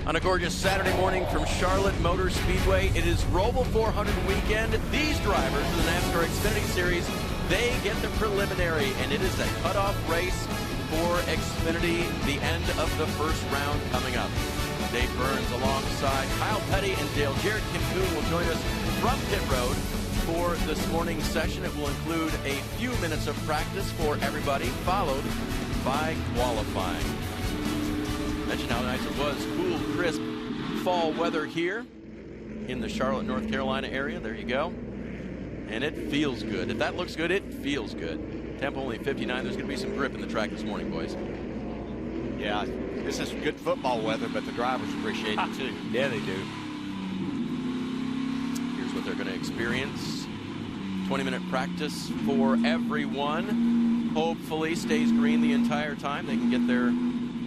On a gorgeous Saturday morning from Charlotte Motor Speedway, it is Roval 400 weekend. These drivers in the NASCAR Xfinity Series, they get the preliminary, and it is a cutoff race for Xfinity, the end of the first round coming up. Dave Burns alongside Kyle Petty and Dale Jarrett. Kim Kuhn will join us from pit road for this morning's session. It will include a few minutes of practice for everybody, followed by qualifying. Mention how nice it was. Cool, crisp fall weather here in the Charlotte, North Carolina area. There you go. And it feels good. If that looks good, it feels good. Temp only 59. There's going to be some grip in the track this morning, boys. Yeah, this is good football weather, but the drivers appreciate it too. Yeah, they do. Here's what they're going to experience. 20-minute practice for everyone. Hopefully stays green the entire time. They can get their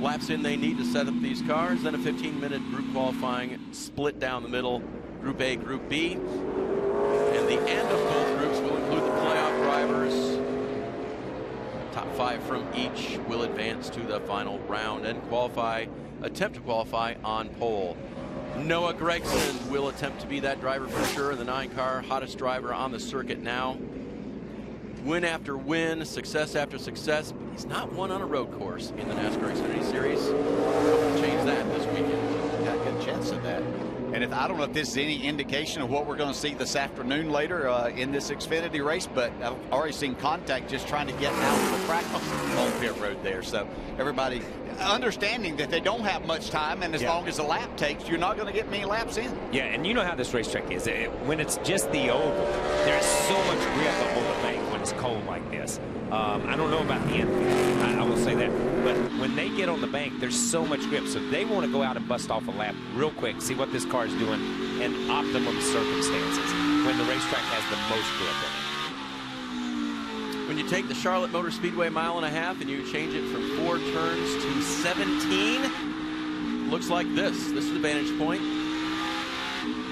laps in they need to set up these cars. Then a 15-minute group qualifying split down the middle, Group A, Group B. And the end of both groups will include the playoff drivers. Top 5 from each will advance to the final round and attempt to qualify on pole. Noah Gragson will attempt to be that driver for sure, the 9-car hottest driver on the circuit now. Win after win, success after success, but he's not won on a road course in the NASCAR Xfinity Series. We'll change that this weekend. Got a good chance of that. And I don't know if this is any indication of what we're going to see this afternoon later in this Xfinity race, but I've already seen contact just trying to get out of the practice on pit road there. So everybody understanding that they don't have much time, and as long as a lap takes, you're not going to get many laps in. Yeah, and you know how this racetrack is. When it's just the oval, there's so much grip up on the bank when it's cold like this. I don't know about the infield, I will say that. But when they get on the bank, there's so much grip. So they want to go out and bust off a lap real quick, see what this car is doing in optimum circumstances when the racetrack has the most grip in it. When you take the Charlotte Motor Speedway 1.5 miles and you change it from 4 turns to 17, looks like this. This is the vantage point.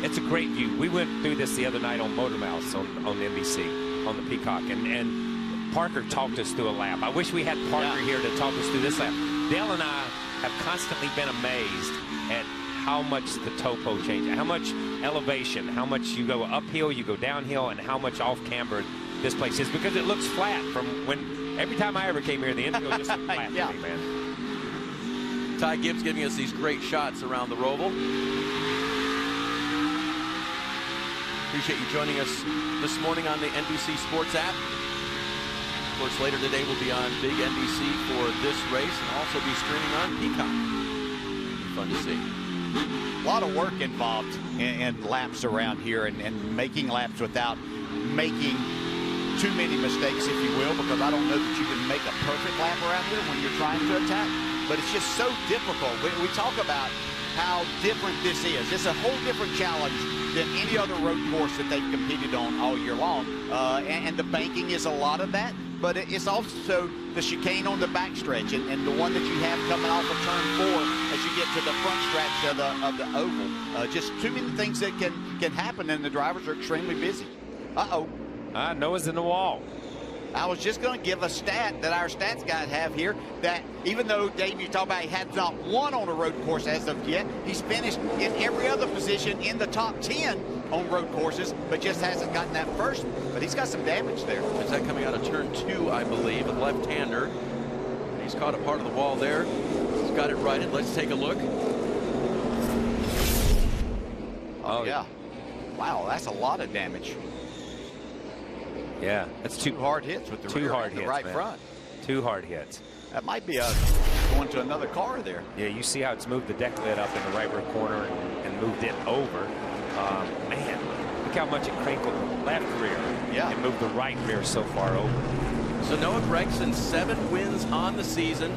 It's a great view. We went through this the other night on Motor Mouse on NBC, on the Peacock, and Parker talked us through a lap. I wish we had Parker here to talk us through this lap. Dale and I have constantly been amazed at how much the topo changes, how much elevation, how much you go uphill, you go downhill, and how much off camber this place is, because it looks flat from when every time I ever came here, the infield just looked flat to me, man. Ty Gibbs giving us these great shots around the Roval. Appreciate you joining us this morning on the NBC Sports app. Of course, later today we'll be on Big NBC for this race and also be streaming on Peacock. Fun to see. A lot of work involved in laps around here and making laps without making too many mistakes, if you will, because I don't know that you can make a perfect lap around here when you're trying to attack, but it's just so difficult. We talk about how different this is. It's a whole different challenge than any other road course that they've competed on all year long, and the banking is a lot of that, but it's also the chicane on the backstretch and the one that you have coming off of turn 4 as you get to the front stretch of the oval. Just too many things that can happen, and the drivers are extremely busy. Uh-oh. Noah's in the wall. I was just going to give a stat that our stats guys have here, that even though, Dave, you talk about he has not won on a road course as of yet, he's finished in every other position in the top 10 on road courses, but just hasn't gotten that first. But he's got some damage there. Is that coming out of turn 2, I believe, a left-hander. He's caught a part of the wall there. He's got it righted. Let's take a look. Oh, yeah. Wow, that's a lot of damage. Yeah, that's two hard hits with the two rear hard and the hits, right man. front. 2 hard hits. That might be going to another car there. Yeah, you see how it's moved the deck lid up in the right rear corner and moved it over. Man, look how much it crinkled the left rear. Yeah. And moved the right rear so far over. So Noah Gragson, 7 wins on the season.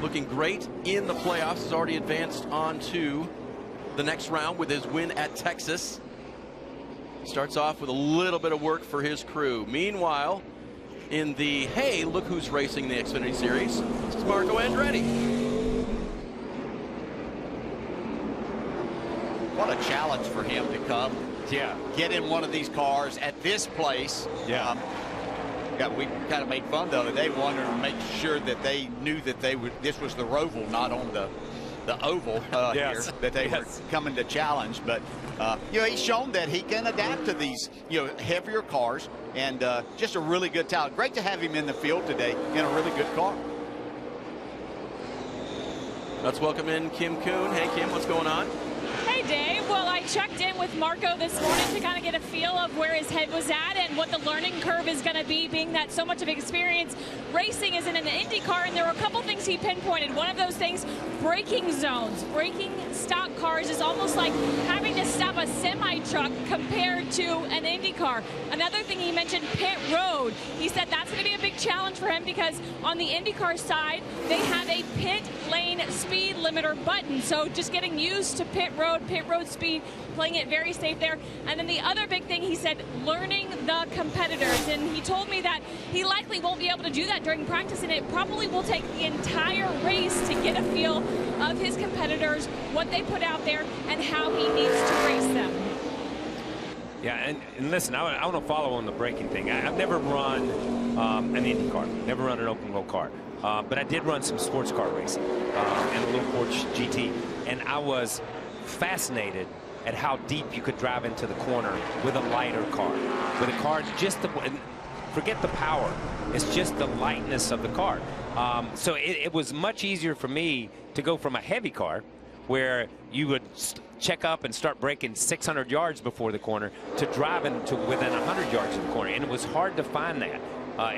Looking great in the playoffs. Has already advanced on to the next round with his win at Texas. Starts off with a little bit of work for his crew. Meanwhile, in the, hey, look who's racing the Xfinity Series, it's Marco Andretti. What a challenge for him to come. Yeah. Get in one of these cars at this place. Yeah. We kind of made fun the other day, wanting to make sure that they knew that this was the Roval, not on the oval Yes. here that they were Yes. coming to challenge. But, he's shown that he can adapt to these, heavier cars, and just a really good talent. Great to have him in the field today in a really good car. Let's welcome in Kim Kuhn. Hey, Kim, what's going on? Hey, Dave. Well, I checked in with Marco this morning to kind of get a feel of where his head was at and what the learning curve is going to be, being that so much of experience racing is in an Indy car. And there were a couple things he pinpointed. One of those things, braking zones. Braking stock cars is almost like having to stop a semi-truck compared to an Indy car. Another thing he mentioned, pit road. He said that's going to be a big challenge for him because on the IndyCar side, they have a pit lane speed limiter button. So just getting used to pit road speed, playing it very safe there. And then the other big thing, he said, learning the competitors. And he told me that he likely won't be able to do that during practice, and it probably will take the entire race to get a feel of his competitors, what they put out there, and how he needs to race them. Yeah, and listen, I want to follow on the braking thing. I've never run an Indy car, never run an open wheel car. But I did run some sports car racing and a little Porsche GT. And I was fascinated at how deep you could drive into the corner with a lighter car. With a car, forget the power. It's just the lightness of the car. So it was much easier for me to go from a heavy car where you would check up and start braking 600 yards before the corner to driving to within 100 yards of the corner. And it was hard to find that.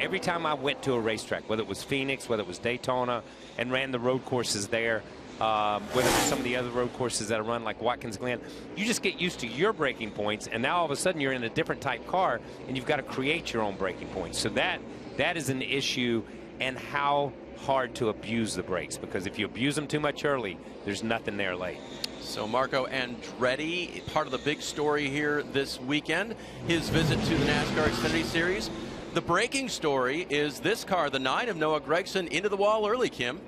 Every time I went to a racetrack, whether it was Phoenix, whether it was Daytona, and ran the road courses there, whether it was some of the other road courses that I run like Watkins Glen, you just get used to your braking points, and now all of a sudden you're in a different type car, and you've got to create your own braking points. So that is an issue, and how hard to abuse the brakes, because if you abuse them too much early, there's nothing there late. So Marco Andretti, part of the big story here this weekend, his visit to the NASCAR Xfinity Series. The breaking story is this car, the 9 of Noah Gragson, into the wall early, Kim.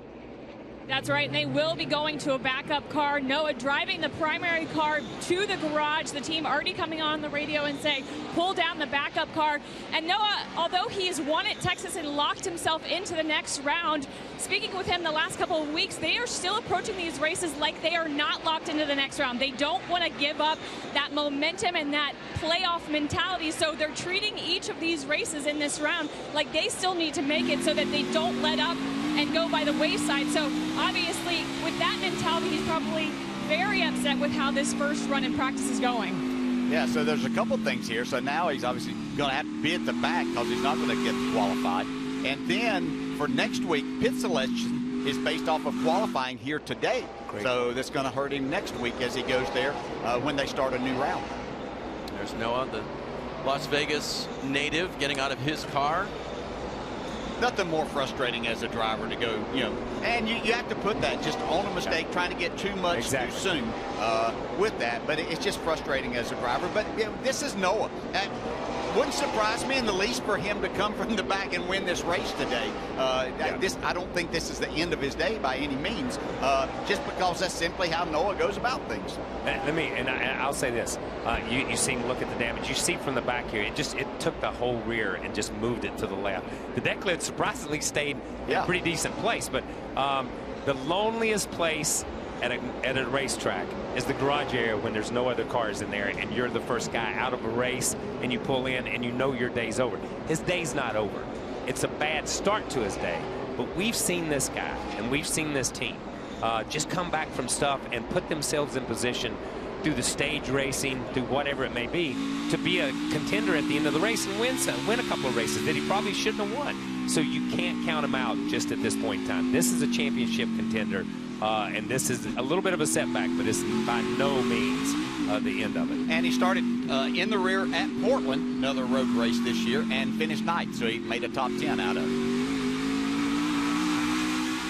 That's right, and they will be going to a backup car. Noah driving the primary car to the garage. The team already coming on the radio and saying, pull down the backup car. And Noah, although he's won at Texas and locked himself into the next round, speaking with him the last couple of weeks, they are still approaching these races like they are not locked into the next round. They don't want to give up that momentum and that playoff mentality, so they're treating each of these races in this round like they still need to make it so that they don't let up and go by the wayside. So obviously with that mentality, he's probably very upset with how this first run in practice is going. Yeah, so there's a couple things here. So now he's obviously going to have to be at the back because he's not going to get qualified. And then for next week, pit selection is based off of qualifying here today. Great. So that's going to hurt him next week as he goes there when they start a new round. There's Noah, the Las Vegas native, getting out of his car. Nothing more frustrating as a driver to go, and you have to put that just on a mistake, trying to get too much too soon with that. But it's just frustrating as a driver. But this is Noah. Wouldn't surprise me in the least for him to come from the back and win this race today. I don't think this is the end of his day by any means, just because that's simply how Noah goes about things. I'll say this. You see him look at the damage. You see from the back here, it took the whole rear and just moved it to the left. The deck lid surprisingly stayed in a pretty decent place, but the loneliest place at a racetrack is the garage area when there's no other cars in there and you're the first guy out of a race and you pull in and you know your day's over. His day's not over. It's a bad start to his day, but we've seen this guy and we've seen this team just come back from stuff and put themselves in position through the stage racing, through whatever it may be, to be a contender at the end of the race and win a couple of races that he probably shouldn't have won. So you can't count him out just at this point in time. This is a championship contender. And this is a little bit of a setback, but it's by no means the end of it. And he started in the rear at Portland, another road race this year, and finished ninth, so he made a top 10 out of it.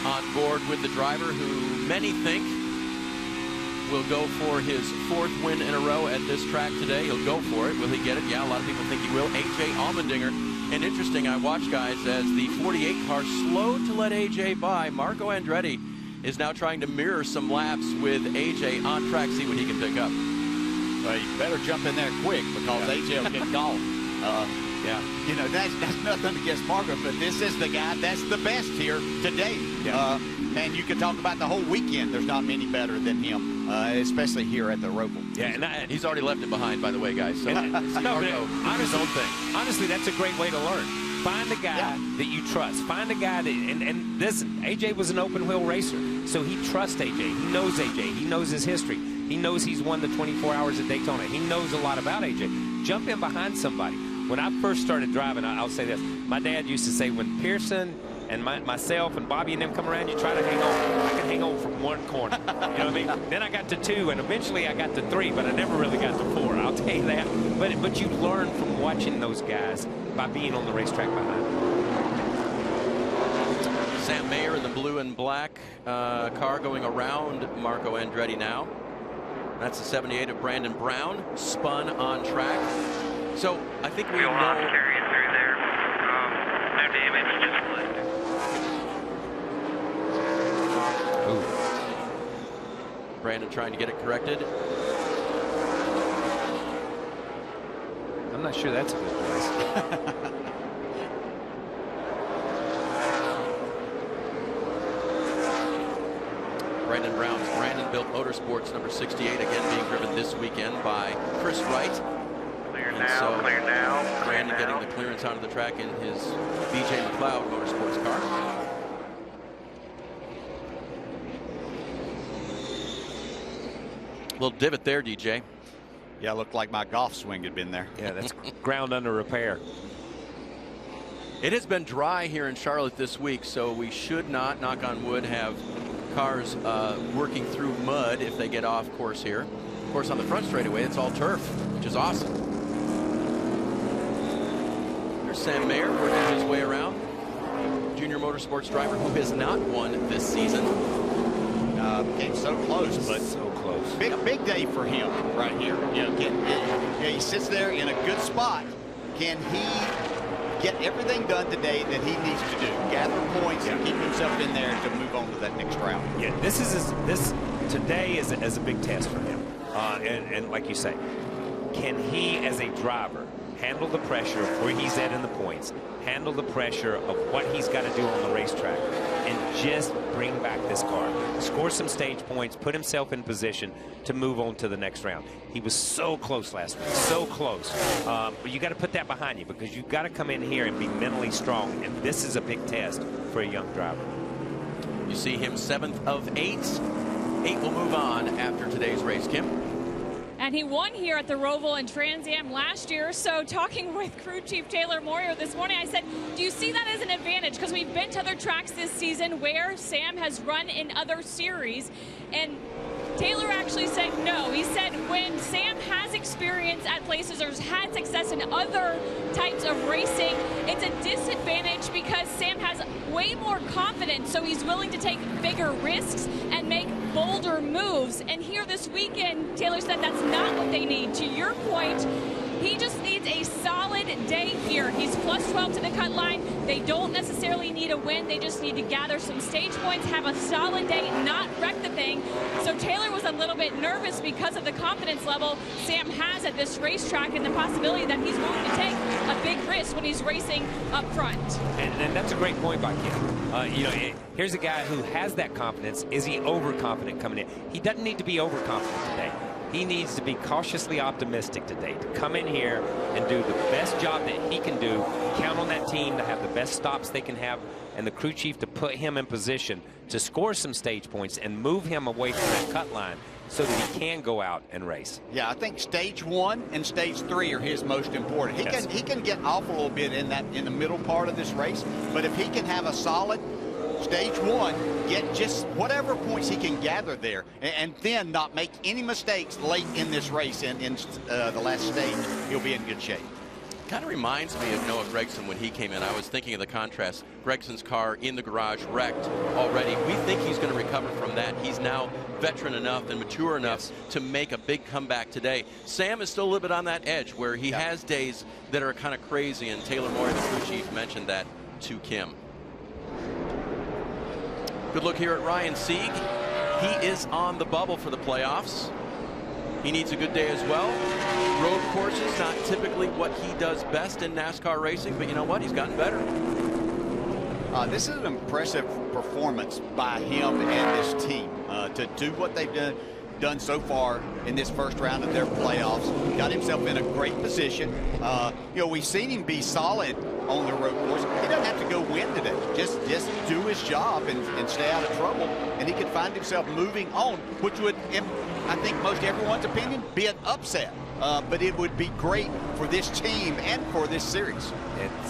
On board with the driver who many think will go for his 4th win in a row at this track today. He'll go for it. Will he get it? Yeah, a lot of people think he will. A.J. Allmendinger. And interesting, I watched, guys, as the 48 car slowed to let A.J. by. Marco Andretti is now trying to mirror some laps with A.J. on track, see what he can pick up. Well, you better jump in there quick because A.J. will get called. That's nothing against Marco, but this is the guy that's the best here today. And you can talk about the whole weekend. There's not many better than him, especially here at the Roval. Yeah, and he's already left it behind, by the way, guys. So honestly, that's a great way to learn. Find a guy that you trust. Find a guy that, and listen, AJ was an open wheel racer, so he trusts AJ. He knows AJ. He knows his history. He knows he's won the 24 Hours at Daytona. He knows a lot about AJ. Jump in behind somebody. When I first started driving, I'll say this. My dad used to say, when Pearson and myself and Bobby and them come around, you try to hang on. I can hang on from one corner. You know what I mean? Then I got to 2, and eventually I got to 3, but I never really got to 4. I'll tell you that. But you learn from watching those guys by being on the racetrack behind them. Sam Mayer in the blue and black car going around Marco Andretti now. That's the 78 of Brandon Brown, spun on track. So I think we know. Carrying through there. No damage, just flipped. Brandon trying to get it corrected. I'm not sure that's a good place. Brandon Brown's Brandon-built Motorsports number 68, again being driven this weekend by Chris Wright. Clear And now, so clear now, clear Brandon now. getting the clearance onto the track in his BJ McLeod Motorsports car. Little divot there, DJ. Yeah, looked like my golf swing had been there. Yeah, that's ground under repair. It has been dry here in Charlotte this week, so we should not, knock on wood, have cars working through mud if they get off course here. Of course, on the front straightaway, it's all turf, which is awesome. There's Sam Mayer working his way around. Junior motorsports driver who has not won this season. Came so close, but So close. big day for him right here. You know, he sits there in a good spot. Can he get everything done today that he needs to do? Gather points and keep himself in there to move on to that next round. Yeah, this today is a big test for him. And like you say, can he, as a driver, handle the pressure of where he's at in the points, handle the pressure of what he's got to do on the racetrack, and just bring back this car, score some stage points, put himself in position to move on to the next round. He was so close last week, so close. But you got to put that behind you, because you've got to come in here and be mentally strong, and this is a big test for a young driver. You see him 7th of 8. 8 will move on after today's race, Kim. And he won here at the Roval and Trans Am last year. So talking with crew chief Taylor Moyer this morning, I said, do you see that as an advantage? Because we've been to other tracks this season where Sam has run in other series. And Taylor actually said no. He said when Sam has experience at places or has had success in other types of racing, it's a disadvantage because Sam has way more confidence, so he's willing to take bigger risks and make bolder moves. And here this weekend, Taylor said that's not what they need. To your point, he just needs a solid day here. He's plus 12 to the cut line. They don't necessarily need a win. They just need to gather some stage points, have a solid day, not wreck the thing. So Taylor was a little bit nervous because of the confidence level Sam has at this racetrack and the possibility that he's willing to take a big risk when he's racing up front. And that's a great point by Kim. You know, here's a guy who has that confidence. Is he overconfident coming in? He doesn't need to be overconfident today. He needs to be cautiously optimistic today, to come in here and do the best job that he can do, count on that team to have the best stops they can have, and the crew chief to put him in position to score some stage points and move him away from that cut line so that he can go out and race. Yeah, I think stage 1 and stage 3 are his most important. He can get off a little bit in the middle part of this race, but if he can have a solid stage 1, get just whatever points he can gather there, and then not make any mistakes late in this race in the last stage, he'll be in good shape. Kind of reminds me of Noah Gragson when he came in. I was thinking of the contrast. Gregson's car in the garage wrecked already. We think he's going to recover from that. He's now veteran enough and mature enough to make a big comeback today. Sam is still a little bit on that edge where he has days that are kind of crazy, and Taylor Moyer, the crew chief, mentioned that to Kim. Good look here at Ryan Sieg. He is on the bubble for the playoffs. He needs a good day as well. Road courses, not typically what he does best in NASCAR racing, but you know what? He's gotten better. This is an impressive performance by him and this team to do what they've done so far in this first round of their playoffs. Got himself in a great position. You know, we've seen him be solid on the road course. He doesn't have to go win today. Just do his job and stay out of trouble, and he could find himself moving on, which would, in, I think most everyone's opinion, be an upset. But it would be great for this team and for this series.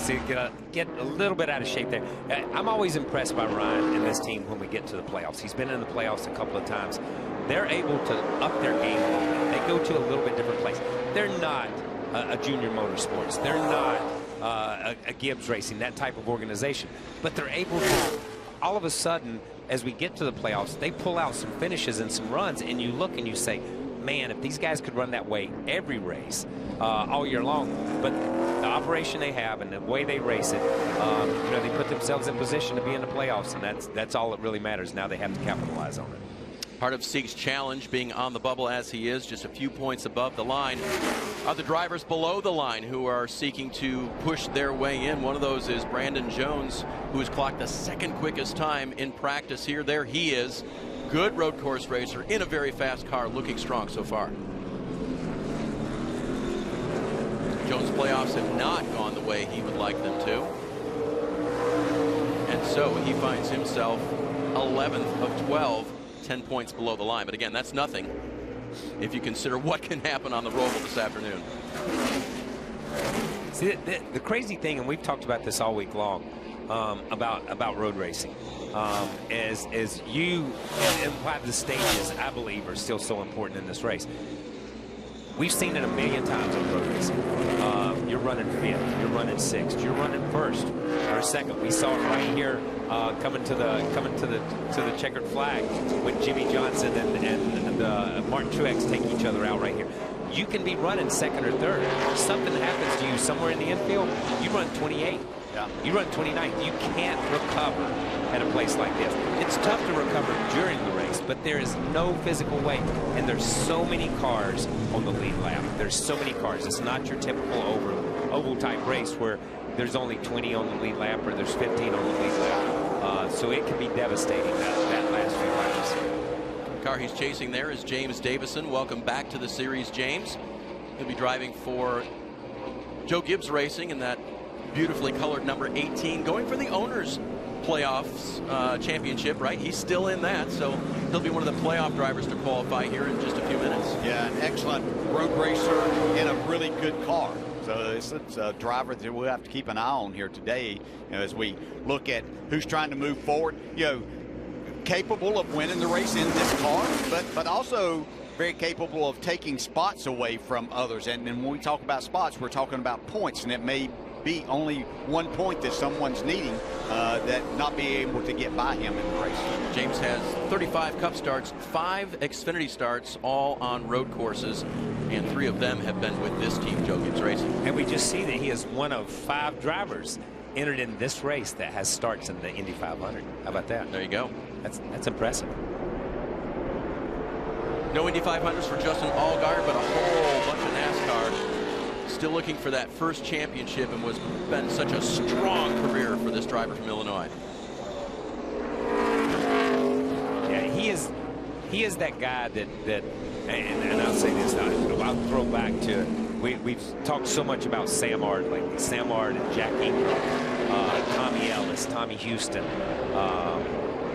To get a little bit out of shape there. I'm always impressed by Ryan and this team when we get to the playoffs. He's been in the playoffs a couple of times. They're able to up their game a little bit. They go to a little bit different place. They're not a Junior Motorsports. They're not a Gibbs Racing, that type of organization. But they're able to, all of a sudden, as we get to the playoffs, they pull out some finishes and some runs, and you look and you say, man, if these guys could run that way every race all year long, but the operation they have and the way they race it, you know, they put themselves in position to be in the playoffs, and that's all that really matters. Now they have to capitalize on it. Part of Sieg's challenge, being on the bubble as he is, just a few points above the line, are the drivers below the line who are seeking to push their way in. One of those is Brandon Jones, who has clocked the second quickest time in practice here. There he is. Good road course racer in a very fast car, looking strong so far. Jones' playoffs have not gone the way he would like them to. And so he finds himself 11th of 12, 10 points below the line. But again, that's nothing if you consider what can happen on the Roval this afternoon. See, the crazy thing, and we've talked about this all week long, about road racing, is you and why the stages, I believe, are still so important in this race. We've seen it a million times on road racing. You're running 5th, you're running 6th, you're running 1st or 2nd. We saw it right here coming to the checkered flag with Jimmy Johnson and Martin Truex take each other out right here. You can be running 2nd or 3rd. If something happens to you somewhere in the infield, you run 28. Yeah. You run 29th. You can't recover at a place like this. It's tough to recover during the race, but there is no physical way. And there's so many cars on the lead lap. There's so many cars. It's not your typical oval type race where there's only 20 on the lead lap or there's 15 on the lead lap. So it can be devastating that last few laps. The car he's chasing there is James Davison. Welcome back to the series, James. He'll be driving for Joe Gibbs Racing in that beautifully colored number 18, going for the owners playoffs championship, right? He's still in that, so he'll be one of the playoff drivers to qualify here in just a few minutes. Yeah, an excellent road racer in a really good car. So it's a driver that we'll have to keep an eye on here today, you know, as we look at who's trying to move forward. You know, capable of winning the race in this car, but also very capable of taking spots away from others. And when we talk about spots, we're talking about points, and it may be only 1 point that someone's needing that not be able to get by him in the race. James has 35 Cup starts, 5 Xfinity starts, all on road courses, and 3 of them have been with this team, Joe Gibbs Racing. And we just see that he is one of 5 drivers entered in this race that has starts in the Indy 500. How about that? There you go. That's impressive. No Indy 500s for Justin Allgaier, but a whole bunch of NASCAR. Still looking for that first championship, and was been such a strong career for this driver from Illinois. Yeah, he is that guy that and I'll say this, I'll throw back to, we've talked so much about Sam Ard lately. Sam Ard and Jack Ingram, Tommy Ellis, Tommy Houston,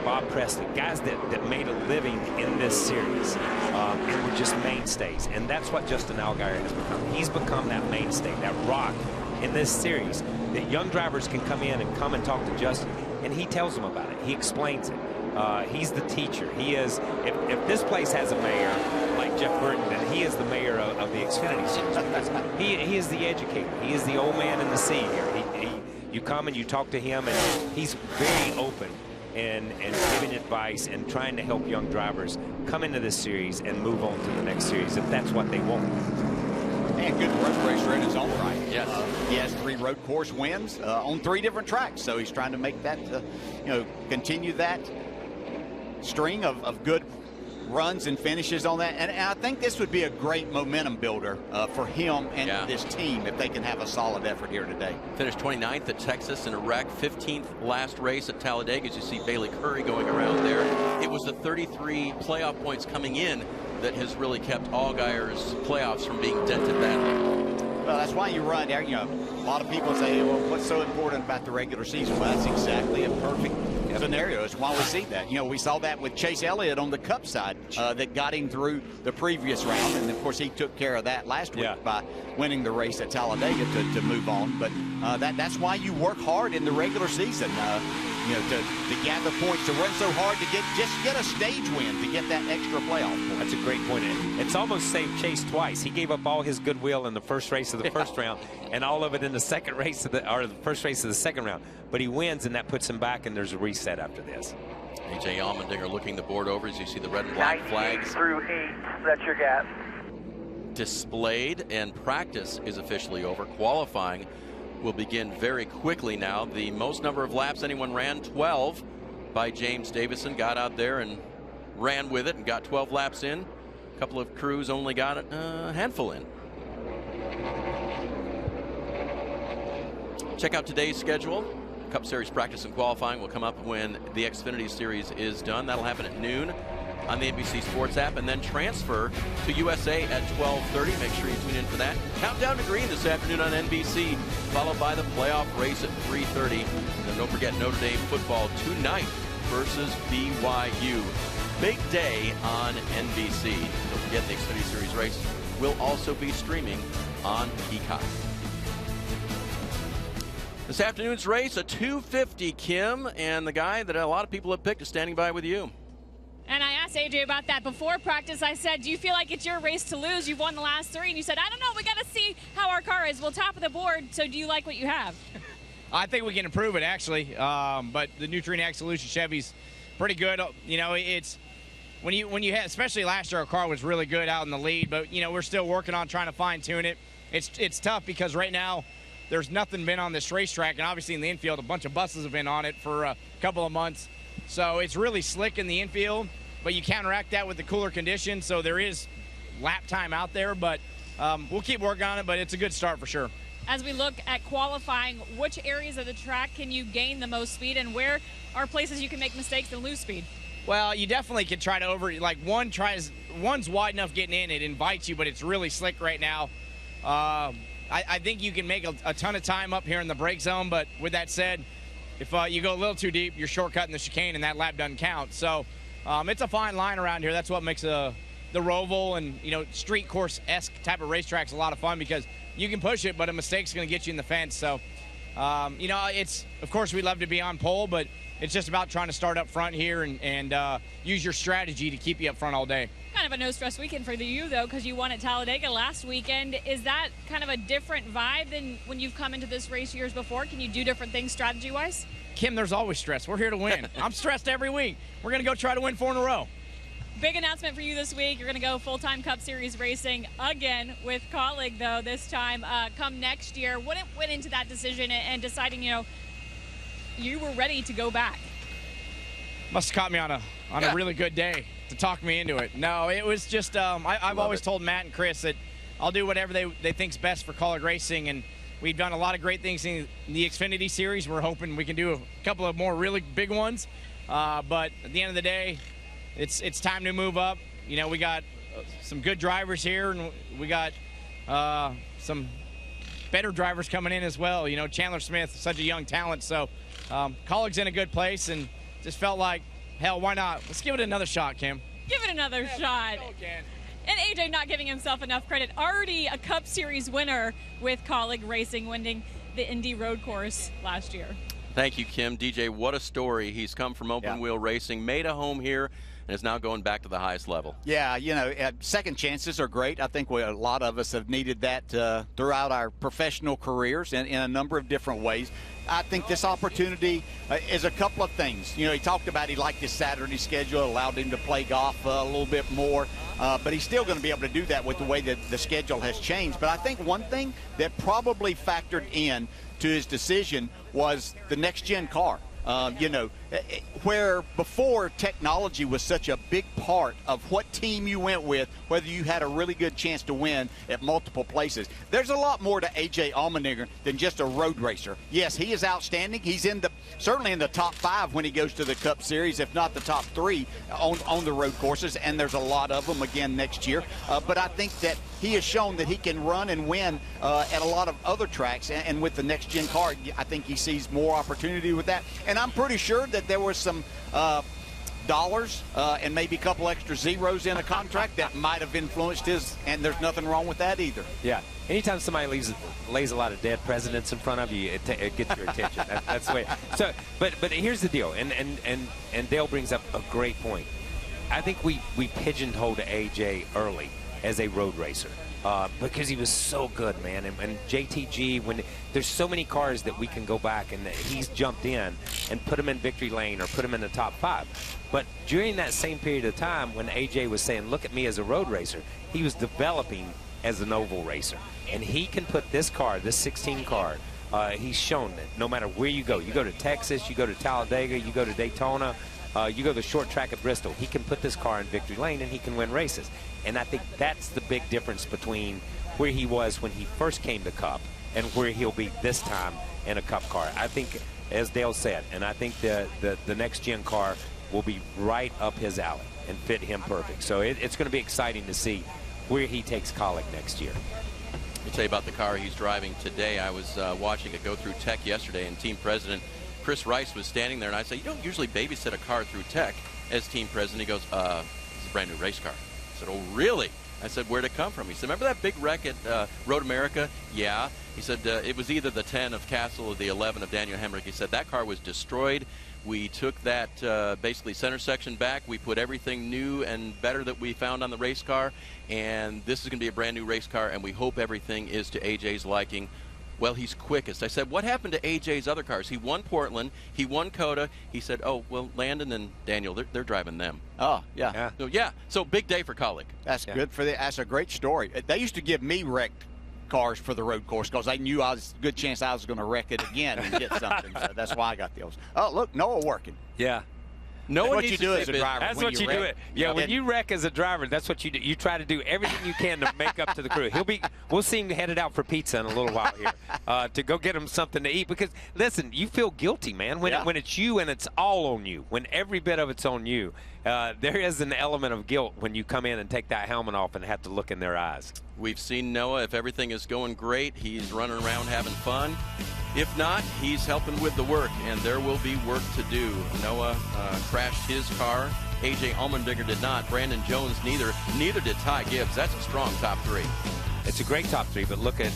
Bob Presley, guys that made a living in this series and were just mainstays. And that's what Justin Allgaier has become. He's become that mainstay, that rock in this series that young drivers can come in and talk to Justin, and he tells them about it. He explains it. He's the teacher. He is, if this place has a mayor like Jeff Burton, then he is the mayor of the Xfinity series. He is the educator. He is the old man in the sea here. You come and you talk to him, and he's very open and giving advice and trying to help young drivers come into this series and move on to the next series if that's what they want. And good road racer in his own right. Yes. He has 3 road course wins on 3 different tracks, so he's trying to make that, continue that string of good runs and finishes on that. And I think this would be a great momentum builder for him and this team if they can have a solid effort here today. Finished 29th at Texas in a wreck, 15th last race at Talladega. As you see Bailey Curry going around there. It was the 33 playoff points coming in that has really kept Allgaier's playoffs from being dented badly. Well, that's why you run there. You know, a lot of people say, well, what's so important about the regular season? Well, that's exactly a perfect scenario. It's why we see that. You know, we saw that with Chase Elliott on the Cup side that got him through the previous round. And, of course, he took care of that last week by winning the race at Talladega to move on. But that's why you work hard in the regular season, you know, to gather points, to run so hard to get a stage win, to get that extra playoff point. That's a great point. It's almost saved Chase twice. He gave up all his goodwill in the first race of the first round and all of it in the second race of the first race of the second round. But he wins, and that puts him back, and there's a reset after this. A.J. Allmendinger looking the board over as you see the red and black flags. through 8, that's your gap. Displayed, and practice is officially over. Qualifying will begin very quickly now. The most number of laps anyone ran, 12 by James Davison. Got out there and ran with it and got 12 laps in. A couple of crews only got a handful in. Check out today's schedule. Cup Series practice and qualifying will come up when the Xfinity Series is done. That'll happen at noon on the NBC Sports app, and then transfer to USA at 12:30. Make sure you tune in for that. Countdown to Green this afternoon on NBC, followed by the playoff race at 3:30. And don't forget Notre Dame football tonight versus BYU. Big day on NBC. Don't forget the Xfinity Series race will also be streaming on Peacock. This afternoon's race, a 250, Kim, and the guy that a lot of people have picked is standing by with you. And I asked AJ about that before practice. I said, do you feel like it's your race to lose? You've won the last 3. And you said, I don't know. We got to see how our car is. Well, top of the board. So do you like what you have? I think we can improve it, actually. But the Nutrien Ag Solution Chevy's pretty good. You know, it's when you had, especially last year, our car was really good out in the lead. But, you know, we're still working on trying to fine-tune it. It's tough because right now there's nothing been on this racetrack. And obviously in the infield, a bunch of buses have been on it for a couple of months. So it's really slick in the infield, but you counteract that with the cooler conditions. So there is lap time out there, but we'll keep working on it, but it's a good start for sure. As we look at qualifying, which areas of the track can you gain the most speed, and where are places you can make mistakes and lose speed? Well, you definitely can try to one's wide enough getting in, it invites you, but it's really slick right now. I think you can make a ton of time up here in the brake zone, but with that said, if you go a little too deep, you're shortcutting the chicane, and that lap doesn't count. So it's a fine line around here. That's what makes the Roval and, you know, street course-esque type of racetracks a lot of fun, because you can push it, but a mistake's going to get you in the fence. So, you know, of course, we'd love to be on pole, but it's just about trying to start up front here and use your strategy to keep you up front all day. Kind of a no-stress weekend for you, though, because you won at Talladega last weekend. Is that kind of a different vibe than when you've come into this race years before? Can you do different things strategy-wise? Kim, there's always stress. We're here to win. I'm stressed every week. We're going to go try to win 4 in a row. Big announcement for you this week. You're going to go full-time Cup Series racing again with Colleague, though, this time come next year. What went into that decision and deciding, you know, you were ready to go back? Must have caught me on a really good day to talk me into it. No, it was just I've always told Matt and Chris that I'll do whatever they think's best for Colleague Racing, and we've done a lot of great things in the Xfinity Series. We're hoping we can do a couple of more really big ones, but at the end of the day, it's time to move up. You know, we got some good drivers here, and we got some better drivers coming in as well. You know, Chandler Smith, such a young talent, so Colleague's in a good place, and just felt like, hell, why not? Let's give it another shot, Kim. Give it another shot. Go again. And AJ not giving himself enough credit. Already a Cup Series winner with Colleague Racing, winning the Indy Road Course last year. Thank you, Kim. DJ, what a story. He's come from open wheel racing, made a home here, and is now going back to the highest level. Yeah, you know, second chances are great. I think a lot of us have needed that throughout our professional careers in a number of different ways. I think this opportunity is a couple of things. You know, he talked about he liked his Saturday schedule, allowed him to play golf a little bit more, but he's still going to be able to do that with the way that the schedule has changed. But I think one thing that probably factored in to his decision was the next-gen car. You know, where before technology was such a big part of what team you went with, whether you had a really good chance to win at multiple places. There's a lot more to A.J. Allmendinger than just a road racer. Yes, he is outstanding. He's certainly in the top 5 when he goes to the Cup Series, if not the top 3 on the road courses, and there's a lot of them again next year. But I think that he has shown that he can run and win at a lot of other tracks, and with the next-gen car, I think he sees more opportunity with that. And I'm pretty sure that there was some dollars and maybe a couple extra zeros in a contract that might have influenced his, and there's nothing wrong with that either. Yeah. Anytime somebody lays a lot of dead presidents in front of you, it gets your attention. That's the way. So, but here's the deal, and Dale brings up a great point. I think we pigeonholed AJ early as a road racer because he was so good, man. And JTG, when there's so many cars that we can go back and he's jumped in and put him in victory lane or put him in the top 5. But during that same period of time when AJ was saying, look at me as a road racer, he was developing as an oval racer. And he can put this car, this 16 car, he's shown that no matter where you go to Texas, you go to Talladega, you go to Daytona, you go to the short track at Bristol, he can put this car in victory lane and he can win races. And I think that's the big difference between where he was when he first came to Cup and where he'll be this time in a Cup car. I think, as Dale said, and I think the next-gen car will be right up his alley and fit him perfect. So it's going to be exciting to see where he takes Kaulig next year. Let me tell you about the car he's driving today. I was watching it go through Tech yesterday, and team president Chris Rice was standing there, and I said, you don't usually babysit a car through Tech as team president. He goes, it's a brand new race car. I said, oh, really? I said, where'd it come from? He said, remember that big wreck at Road America? Yeah. He said, it was either the 10 of Castle or the 11 of Daniel Hemrick. He said, that car was destroyed. We took that basically center section back. We put everything new and better that we found on the race car, and this is going to be a brand new race car, and we hope everything is to AJ's liking. Well, he's quickest. I said, what happened to AJ's other cars? He won Portland. He won COTA. He said, oh, well, Landon and Daniel, they're driving them. Oh, yeah. So big day for Kaulig. That's good for that's a great story. They used to give me wrecked cars for the road course because they knew I was a good chance I was going to wreck it again and get something. So that's why I got those. Oh, look, Noah working. Yeah. That's what you do as a driver. That's what you do. Yeah, when you wreck as a driver, that's what you do. You try to do everything you can to make up to the crew. We'll see him headed out for pizza in a little while here to go get him something to eat. Because listen, you feel guilty, man, when it's you and it's all on you. When every bit of it's on you, there is an element of guilt when you come in and take that helmet off and have to look in their eyes. We've seen Noah. If everything is going great, he's running around having fun. If not, he's helping with the work, and there will be work to do. Noah crashed his car. A.J. Allmendinger did not. Brandon Jones neither. Neither did Ty Gibbs. That's a strong top 3. It's a great top 3, but look at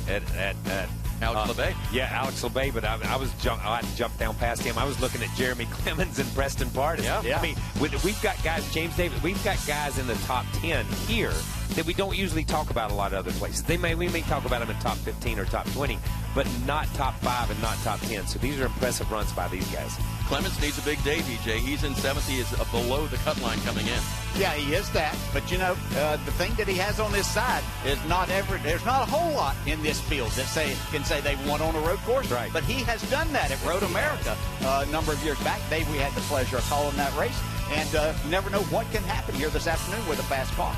Alex LeBay. Yeah, Alex LeBay, but I had to jump down past him. I was looking at Jeremy Clemens and Preston Pardis. Yeah. I mean, we've got guys, James Davis, we've got guys in the top 10 here that we don't usually talk about a lot of other places. We may talk about them in top 15 or top 20, but not top 5 and not top 10. So these are impressive runs by these guys. Clemens needs a big day, BJ. He's in 7th. He is below the cut line coming in. Yeah, he is that. But, you know, the thing that he has on his side is there's not a whole lot in this field that can say they won on a road course. Right. But he has done that at Road America a number of years back. Dave, we had the pleasure of calling that race. And you never know what can happen here this afternoon with a fast car.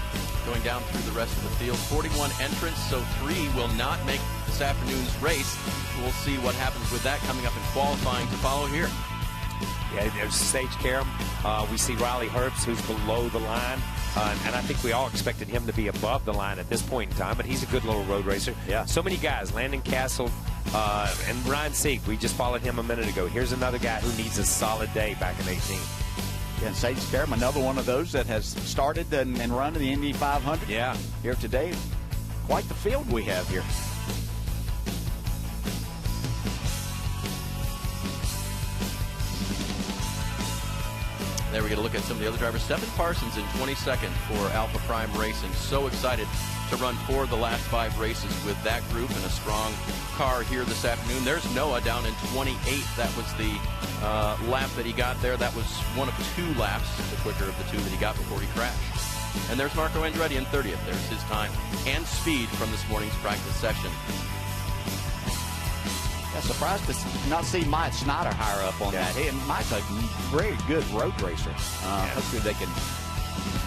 Going down through the rest of the field, 41 entrants, so 3 will not make this afternoon's race. We'll see what happens with that coming up in qualifying to follow here. Yeah, there's Sage Karam. We see Riley Herbst, who's below the line. And I think we all expected him to be above the line at this point in time, but he's a good little road racer. Yeah. So many guys, Landon Castle and Ryan Sieg. We just followed him a minute ago. Here's another guy who needs a solid day back in 18. And Sage Karam, another one of those that has started and run in the Indy 500 here today. Quite the field we have here. There we get a look at some of the other drivers. Stephen Parsons in 22nd for Alpha Prime Racing. So excited to run 4 of the last 5 races with that group and a strong car here this afternoon. There's Noah down in 28th. That was the lap that he got there. That was one of 2 laps, the quicker of the 2 that he got before he crashed. And there's Marco Andretti in 30th. There's his time and speed from this morning's practice session. of surprised to not see Mike Snyder higher up on that. And Mike's a very good road racer. Hopefully they can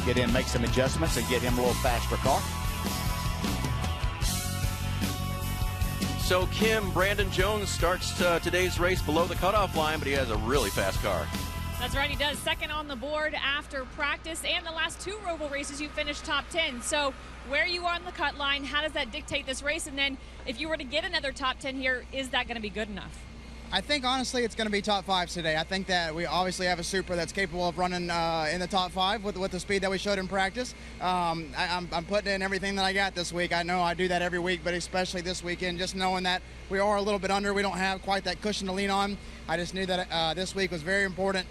get in, make some adjustments, and get him a little faster car. So, Kim, Brandon Jones starts today's race below the cutoff line, but he has a really fast car. That's right, he does. Second on the board after practice, and the last 2 Roval races you finished top 10. So where you are on the cut line, how does that dictate this race? And then if you were to get another top 10 here, is that going to be good enough? I think, honestly, it's going to be top 5s today. I think that we obviously have a Supra that's capable of running in the top 5 with the speed that we showed in practice. I'm putting in everything that I got this week. I know I do that every week, but especially this weekend, just knowing that we are a little bit under. We don't have quite that cushion to lean on. I just knew that this week was very important.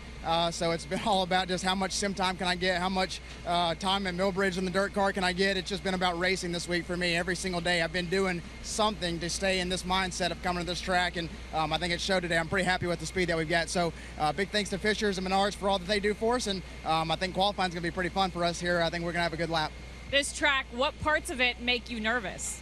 So it's been all about just how much sim time can I get, how much time at Millbridge in the dirt car can I get. It's just been about racing this week for me. Every single day I've been doing something to stay in this mindset of coming to this track, and I think it showed today. I'm pretty happy with the speed that we've got. So big thanks to Fishers and Menards for all that they do for us, and I think qualifying's going to be pretty fun for us here. I think we're going to have a good lap. This track, what parts of it make you nervous?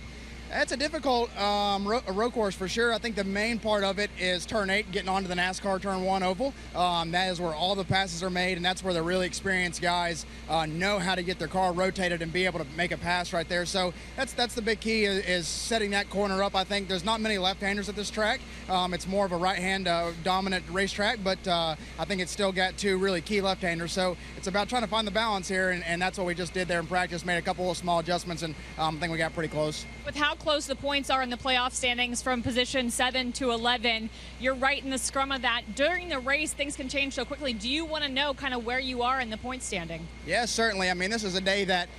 It's a difficult road course for sure. I think the main part of it is turn 8, getting onto the NASCAR turn 1 oval. That is where all the passes are made, and that's where the really experienced guys know how to get their car rotated and be able to make a pass right there. So that's the big key is setting that corner up. I think there's not many left-handers at this track. It's more of a right-hand dominant racetrack, but I think it's still got 2 really key left-handers. So it's about trying to find the balance here, and that's what we just did there in practice. Made a couple of small adjustments, and I think we got pretty close. With how close the points are in the playoff standings from position 7 to 11, you're right in the scrum of that. During the race, things can change so quickly. Do you want to know kind of where you are in the point standing? Yes, certainly. I mean, this is a day that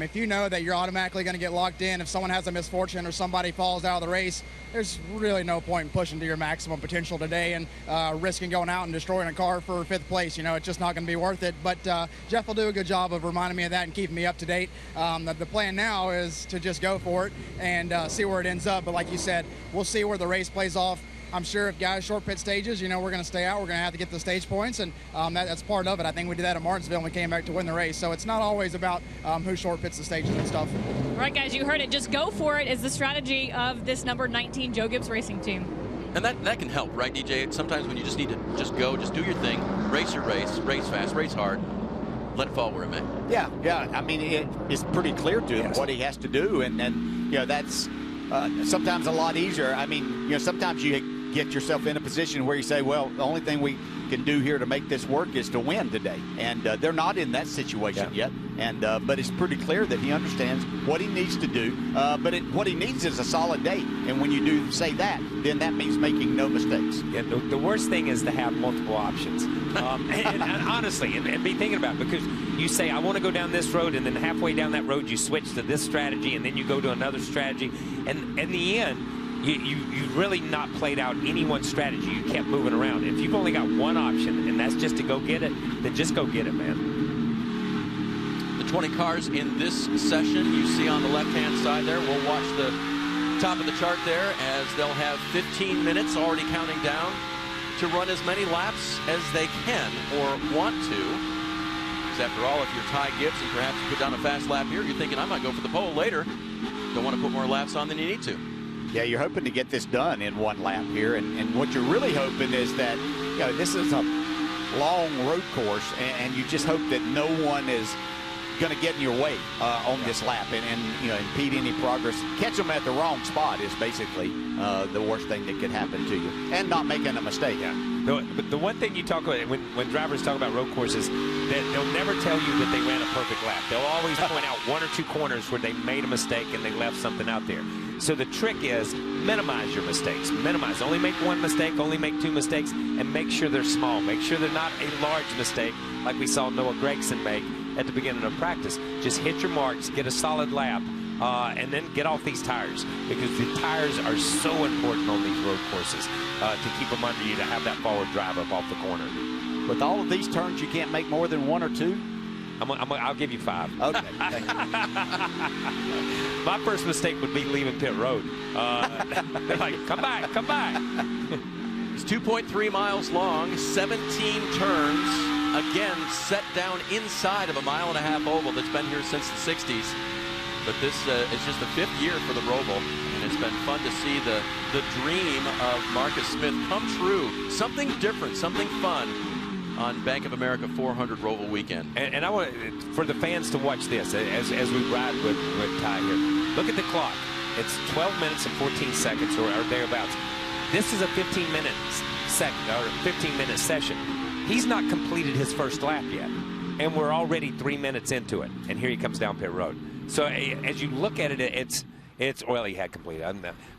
if you know that you're automatically going to get locked in, if someone has a misfortune or somebody falls out of the race, there's really no point in pushing to your maximum potential today and risking going out and destroying a car for 5th place. You know, it's just not going to be worth it. But Jeff will do a good job of reminding me of that and keeping me up to date. The plan now is to just go for it and see where it ends up. But like you said, we'll see where the race plays off. I'm sure if guys short pit stages, you know, we're going to stay out. We're going to have to get the stage points, and that's part of it. I think we did that at Martinsville and we came back to win the race. So it's not always about who short pits the stages and stuff. All right, guys, you heard it. Just go for it is the strategy of this number 19 Joe Gibbs Racing team. And that can help, right, DJ? Sometimes when you just need to just go, just do your thing, race your race fast, race hard, let it fall where it may. Yeah. I mean, it's pretty clear to him what he has to do, and you know, that's sometimes a lot easier. I mean, you know, sometimes you get yourself in a position where you say, well, the only thing we can do here to make this work is to win today, and they're not in that situation yet. And but it's pretty clear that he understands what he needs to do. But what he needs is a solid day, and when you do say that, then that means making no mistakes. Yeah, the worst thing is to have multiple options. And honestly, and be thinking about it, because you say, I want to go down this road, and then halfway down that road you switch to this strategy, and then you go to another strategy, and in the end, you've really not played out any one strategy. You kept moving around. If you've only got one option, and that's just to go get it, then just go get it, man. The 20 cars in this session you see on the left-hand side there. We'll watch the top of the chart there as they'll have 15 minutes already counting down to run as many laps as they can or want to. Because after all, if you're Ty Gibbs and perhaps you put down a fast lap here, you're thinking, I might go for the pole later. Don't want to put more laps on than you need to. Yeah, you're hoping to get this done in one lap here, and what you're really hoping is that, you know, this is a long road course, and you just hope that no one is going to get in your way on this lap and you know, impede any progress. Catch them at the wrong spot is basically the worst thing that could happen to you, and not making a mistake. But the one thing you talk about when drivers talk about road courses, that they'll never tell you that they ran a perfect lap. They'll always point out 1 or 2 corners where they made a mistake and they left something out there. So the trick is minimize your mistakes. Minimize. Only make 1 mistake, only make 2 mistakes, and make sure they're small. Make sure they're not a large mistake like we saw Noah Gragson make at the beginning of practice. Just hit your marks, get a solid lap, and then get off these tires, because the tires are so important on these road courses to keep them under you, to have that forward drive up off the corner. With all of these turns, you can't make more than 1 or 2? I'll give you 5. Okay, thank you. My first mistake would be leaving pit road. They're like, come back. It's 2.3 miles long, 17 turns. Again, set down inside of a 1.5-mile oval that's been here since the 60s. But this is just the 5th year for the Roval, and it's been fun to see the dream of Marcus Smith come true. Something different, something fun on Bank of America 400 Roval weekend. And I want for the fans to watch this as we ride with Ty here. Look at the clock. It's 12 minutes and 14 seconds or thereabouts. This is a 15-minute session. He's not completed his first lap yet, and we're already 3 minutes into it. And here he comes down pit road. So as you look at it, it's well, he had completed.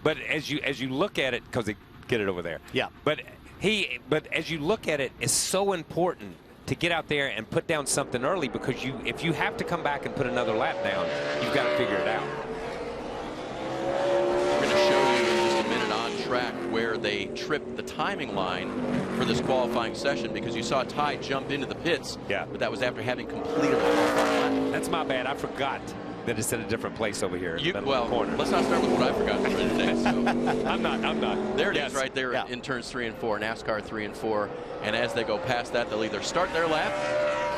But as you look at it, because get it over there. Yeah. But as you look at it, it's so important to get out there and put down something early, because if you have to come back and put another lap down, you've got to figure it out. We're going to show you in just a minute on track where they tripped the timing line for this qualifying session, because you saw Ty jump into the pits. Yeah. But that was after having completed a qualifying lap. That's my bad. I forgot that it's in a different place over here. Well, let's not start with what I forgot today. So. I'm not. There it is right there in turns 3 and 4, NASCAR 3 and 4. And as they go past that, they'll either start their lap,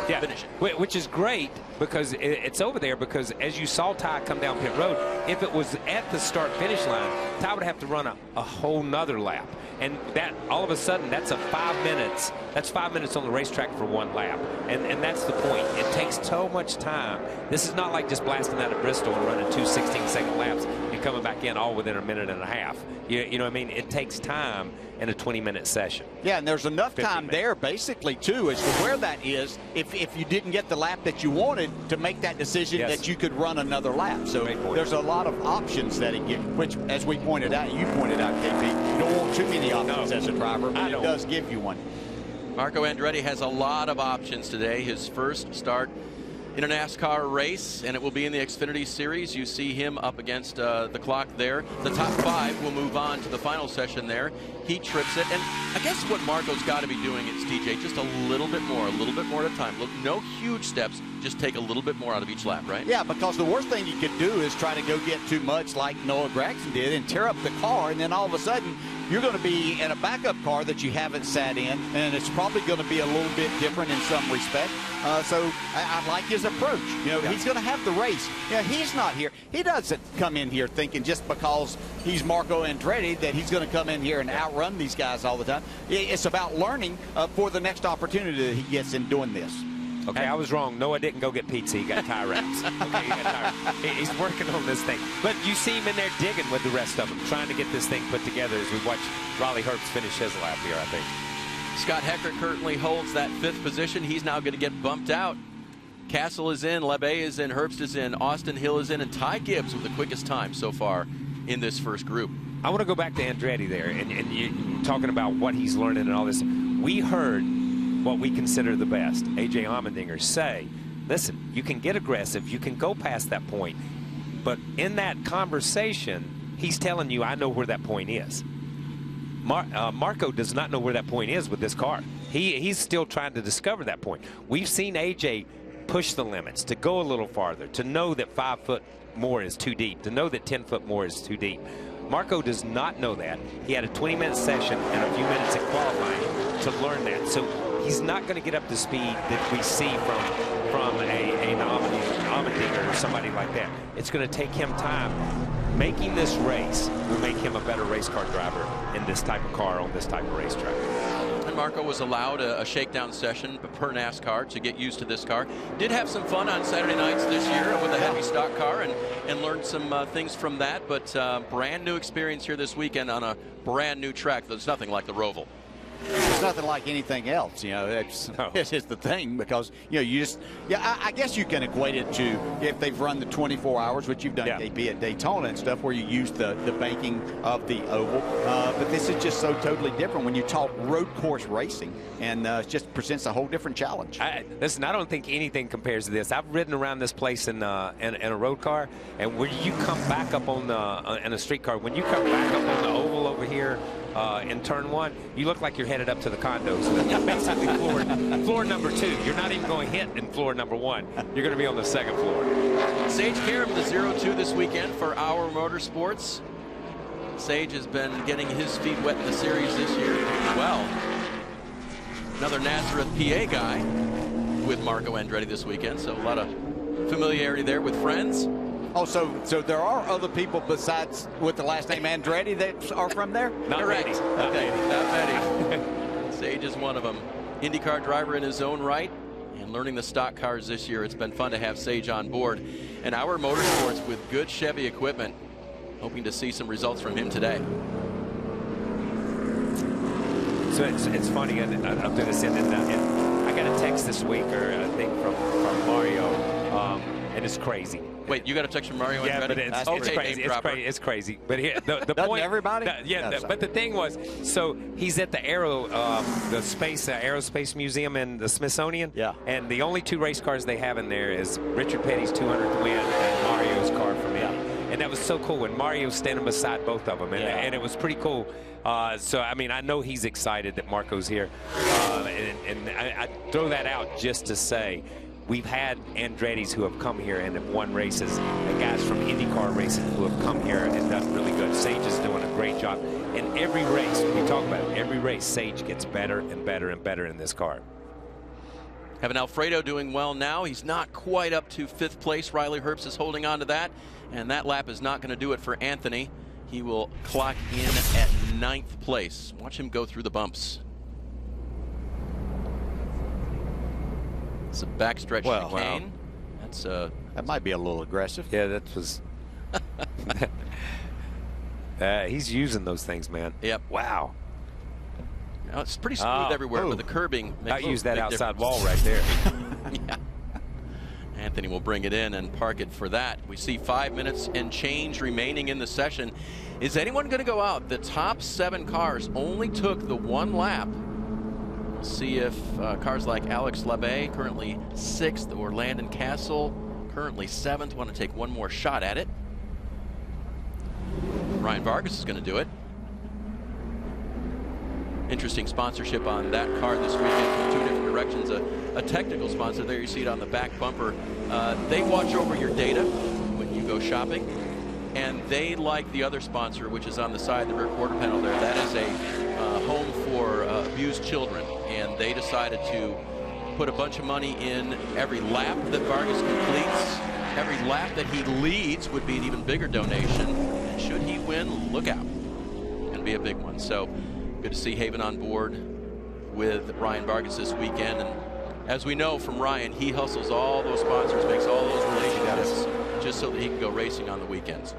finish it. Which is great, because it's over there, because as you saw Ty come down pit road, if it was at the start-finish line, Ty would have to run a whole nother lap. And that, all of a sudden, that's 5 minutes. That's 5 minutes on the racetrack for one lap. And that's the point. It takes so much time. This is not like just blasting out of Bristol and running 2 16-second laps and coming back in all within a minute and a half. You know what I mean? It takes time in a 20-minute session. Yeah, and there's enough time there, basically, too, as to where that is, if you didn't get the lap that you wanted, to make that decision that you could run another lap. So there's a lot of options that it gives, which, as we pointed out, you pointed out, KP, you don't want too many options as a driver, but it does give you one. Marco Andretti has a lot of options today. His first start in a NASCAR race, and it will be in the Xfinity Series. You see him up against the clock there. The top 5 will move on to the final session there. He trips it, and I guess what Marco's got to be doing is, TJ, just a little bit more at a time. Look, no huge steps, just take a little bit more out of each lap, right? Yeah, because the worst thing you could do is try to go get too much like Noah Gragson did and tear up the car, and then all of a sudden you're going to be in a backup car that you haven't sat in, and it's probably going to be a little bit different in some respect. So I like his approach. You know, he's going to have the race. Yeah, he's not here. He doesn't come in here thinking just because he's Marco Andretti that he's going to come in here and outrun these guys all the time. It's about learning for the next opportunity that he gets in doing this. Okay, I was wrong. Noah didn't go get pizza. He got tie wraps. Okay, he got tie wraps. He's working on this thing. But you see him in there digging with the rest of them, trying to get this thing put together as we watch Raleigh Herbst finish his lap here, I think. Scott Hecker currently holds that 5th position. He's now going to get bumped out. Castle is in, LeBay is in, Herbst is in, Austin Hill is in, and Ty Gibbs with the quickest time so far in this first group. I want to go back to Andretti there, and you talking about what he's learning and all this. We heard what we consider the best, A.J. Allmendinger, say, listen, you can get aggressive, you can go past that point, but in that conversation, he's telling you, I know where that point is. Marco does not know where that point is with this car. He's still trying to discover that point. We've seen A.J. push the limits, to go a little farther, to know that 5 foot more is too deep, to know that 10 foot more is too deep. Marco does not know that. He had a 20-minute session and a few minutes in qualifying to learn that. So he's not going to get up to speed that we see from an Allmendinger or somebody like that. It's going to take him time. Making this race will make him a better race car driver in this type of car on this type of racetrack. And Marco was allowed a shakedown session per NASCAR to get used to this car. Did have some fun on Saturday nights this year with a heavy stock car and learned some things from that. But brand new experience here this weekend on a brand new track that's nothing like the Roval. It's nothing like anything else, you know. It's the thing, because you just I guess you can equate it to if they've run the 24 hours, which you've done, KP, at Daytona and stuff, where you use the banking of the oval. But this is just so totally different when you talk road course racing, and it just presents a whole different challenge. Listen, I don't think anything compares to this. I've ridden around this place in a road car, and when you come back up on in a street car, when you come back up on the oval over here in turn 1, you look like you're headed up to the condos. Basically floor number 2. You're not even going to hit in floor number 1. You're going to be on the 2nd floor. Sage Karam, the 0-2 this weekend for Our Motorsports. Sage has been getting his feet wet in the series this year as well. Another Nazareth, PA guy with Marco Andretti this weekend, so a lot of familiarity there with friends. Oh, so there are other people besides with the last name Andretti that are from there? Not Correct. many. Okay, not many. Sage is one of them. IndyCar driver in his own right and learning the stock cars this year. It's been fun to have Sage on board. And our Motorsports with good Chevy equipment, hoping to see some results from him today. So it's funny, and I'll do this in, I got a text this week, or a thing from Mario, and it's crazy. Wait, you got a text from Mario? Yeah, but it's okay, crazy. It's crazy. But here, the point. Everybody? But the thing was, so he's at the Aerospace Museum in the Smithsonian. Yeah. And the only 2 race cars they have in there is Richard Petty's 200th win and Mario's car from him. And that was so cool when Mario's standing beside both of them, and it was pretty cool. So I mean, I know he's excited that Marco's here, and I throw that out just to say, we've had Andretti's who have come here and have won races, and guys from IndyCar racing who have come here and done really good. Sage is doing a great job. And every race, we talk about it, every race, Sage gets better and better and better in this car. Have an Alfredo doing well now. He's not quite up to 5th place. Riley Herbst is holding on to that. And that lap is not going to do it for Anthony. He will clock in at 9th place. Watch him go through the bumps. It's a backstretch chicane. Wow. That might be a little aggressive. Yeah, that was. He's using those things, man. Yep. Wow. Now, it's pretty smooth everywhere, but the curbing makes I use that outside difference. wall right there. Yeah. Anthony will bring it in and park it for that. We see 5 minutes and change remaining in the session. Is anyone going to go out? The top 7 cars only took the 1 lap. We'll see if cars like Alex Labbe, currently 6th, or Landon Castle, currently 7th, want to take one more shot at it. Ryan Vargas is going to do it. Interesting sponsorship on that car this weekend from 2 different directions. A technical sponsor there, you see it on the back bumper. They watch over your data when you go shopping, and they like the other sponsor, which is on the side, the rear quarter panel there. That is a home for abused children, and they decided to put a bunch of money in every lap that Vargas completes. Every lap that he leads would be an even bigger donation, and should he win, look out. It's going to be a big one. So good to see Haven on board with Ryan Vargas this weekend. And as we know from Ryan, he hustles all those sponsors, makes all those relationships just so that he can go racing on the weekends.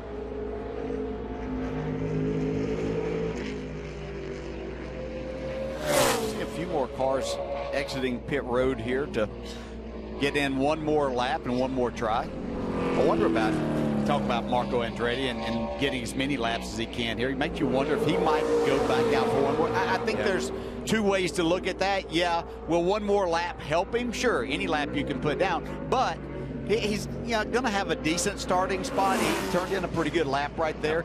See a few more cars exiting pit road here to get in one more lap and one more try. I wonder about, talk about Marco Andretti and getting as many laps as he can here. It makes you wonder if he might go back out for one more. I think there's 2 ways to look at that. Yeah, will one more lap help him? Sure, any lap you can put down, but he's going to have a decent starting spot. He turned in a pretty good lap right there.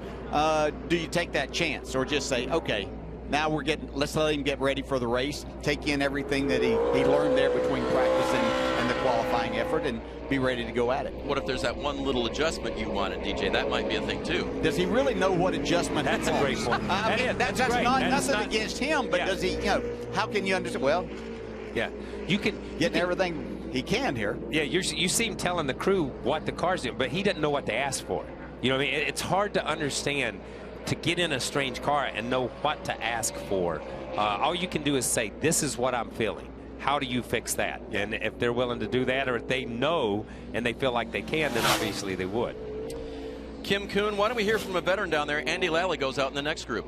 Do you take that chance or just say, okay, now let's let him get ready for the race, take in everything that he learned there between practice and the qualifying effort, and be ready to go at it? What if there's that one little adjustment you wanted, DJ? That might be a thing too. Does he really know what adjustment That's he a wants? great point. I mean, that's great. nothing against him, but does he, how can you understand? Well, Yeah, you can getting everything he can here. Yeah, you see him telling the crew what the car's doing, but he doesn't know what to ask for. You know what I mean? It's hard to understand, to get in a strange car and know what to ask for. All you can do is say, this is what I'm feeling. How do you fix that? And if they're willing to do that, or if they know and they feel like they can, then obviously they would. Kim Kuhn, why don't we hear from a veteran down there? Andy Lally goes out in the next group.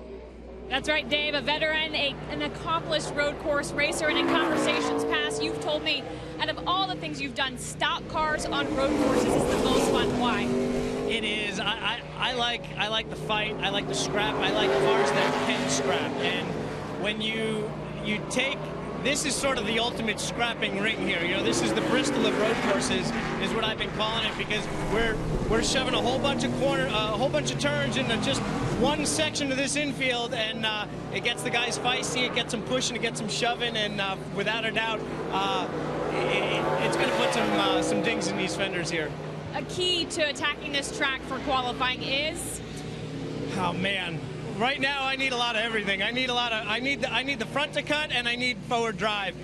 That's right, Dave, a veteran, an accomplished road course racer, and in conversations past, you've told me, out of all the things you've done, stock cars on road courses is the most fun. Why? It is. I like the fight. I like the scrap. I like cars that can scrap. And when you take, this is sort of the ultimate scrapping ring here. You know, this is the Bristol of road courses, is what I've been calling it, because we're shoving a whole bunch of turns into just one section of this infield, and it gets the guys feisty, it gets them pushing, it gets them shoving, and without a doubt, it's going to put some dings in these fenders here. A key to attacking this track for qualifying is? Oh man, right now I need a lot of everything. I need the front to cut, and I need forward drive.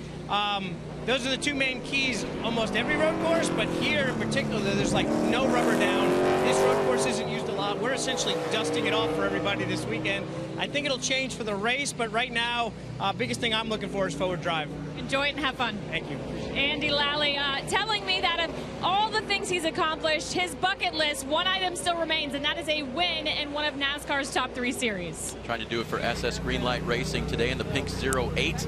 Those are the 2 main keys almost every road course, but here in particular, there's like no rubber down. This road course isn't used a lot. We're essentially dusting it off for everybody this weekend. I think it'll change for the race, but right now, biggest thing I'm looking for is forward drive. Enjoy it and have fun. Thank you. Andy Lally telling me that of all the things he's accomplished, his bucket list, one item still remains, and that is a win in one of NASCAR's top 3 series. Trying to do it for SS Greenlight Racing today in the pink 08.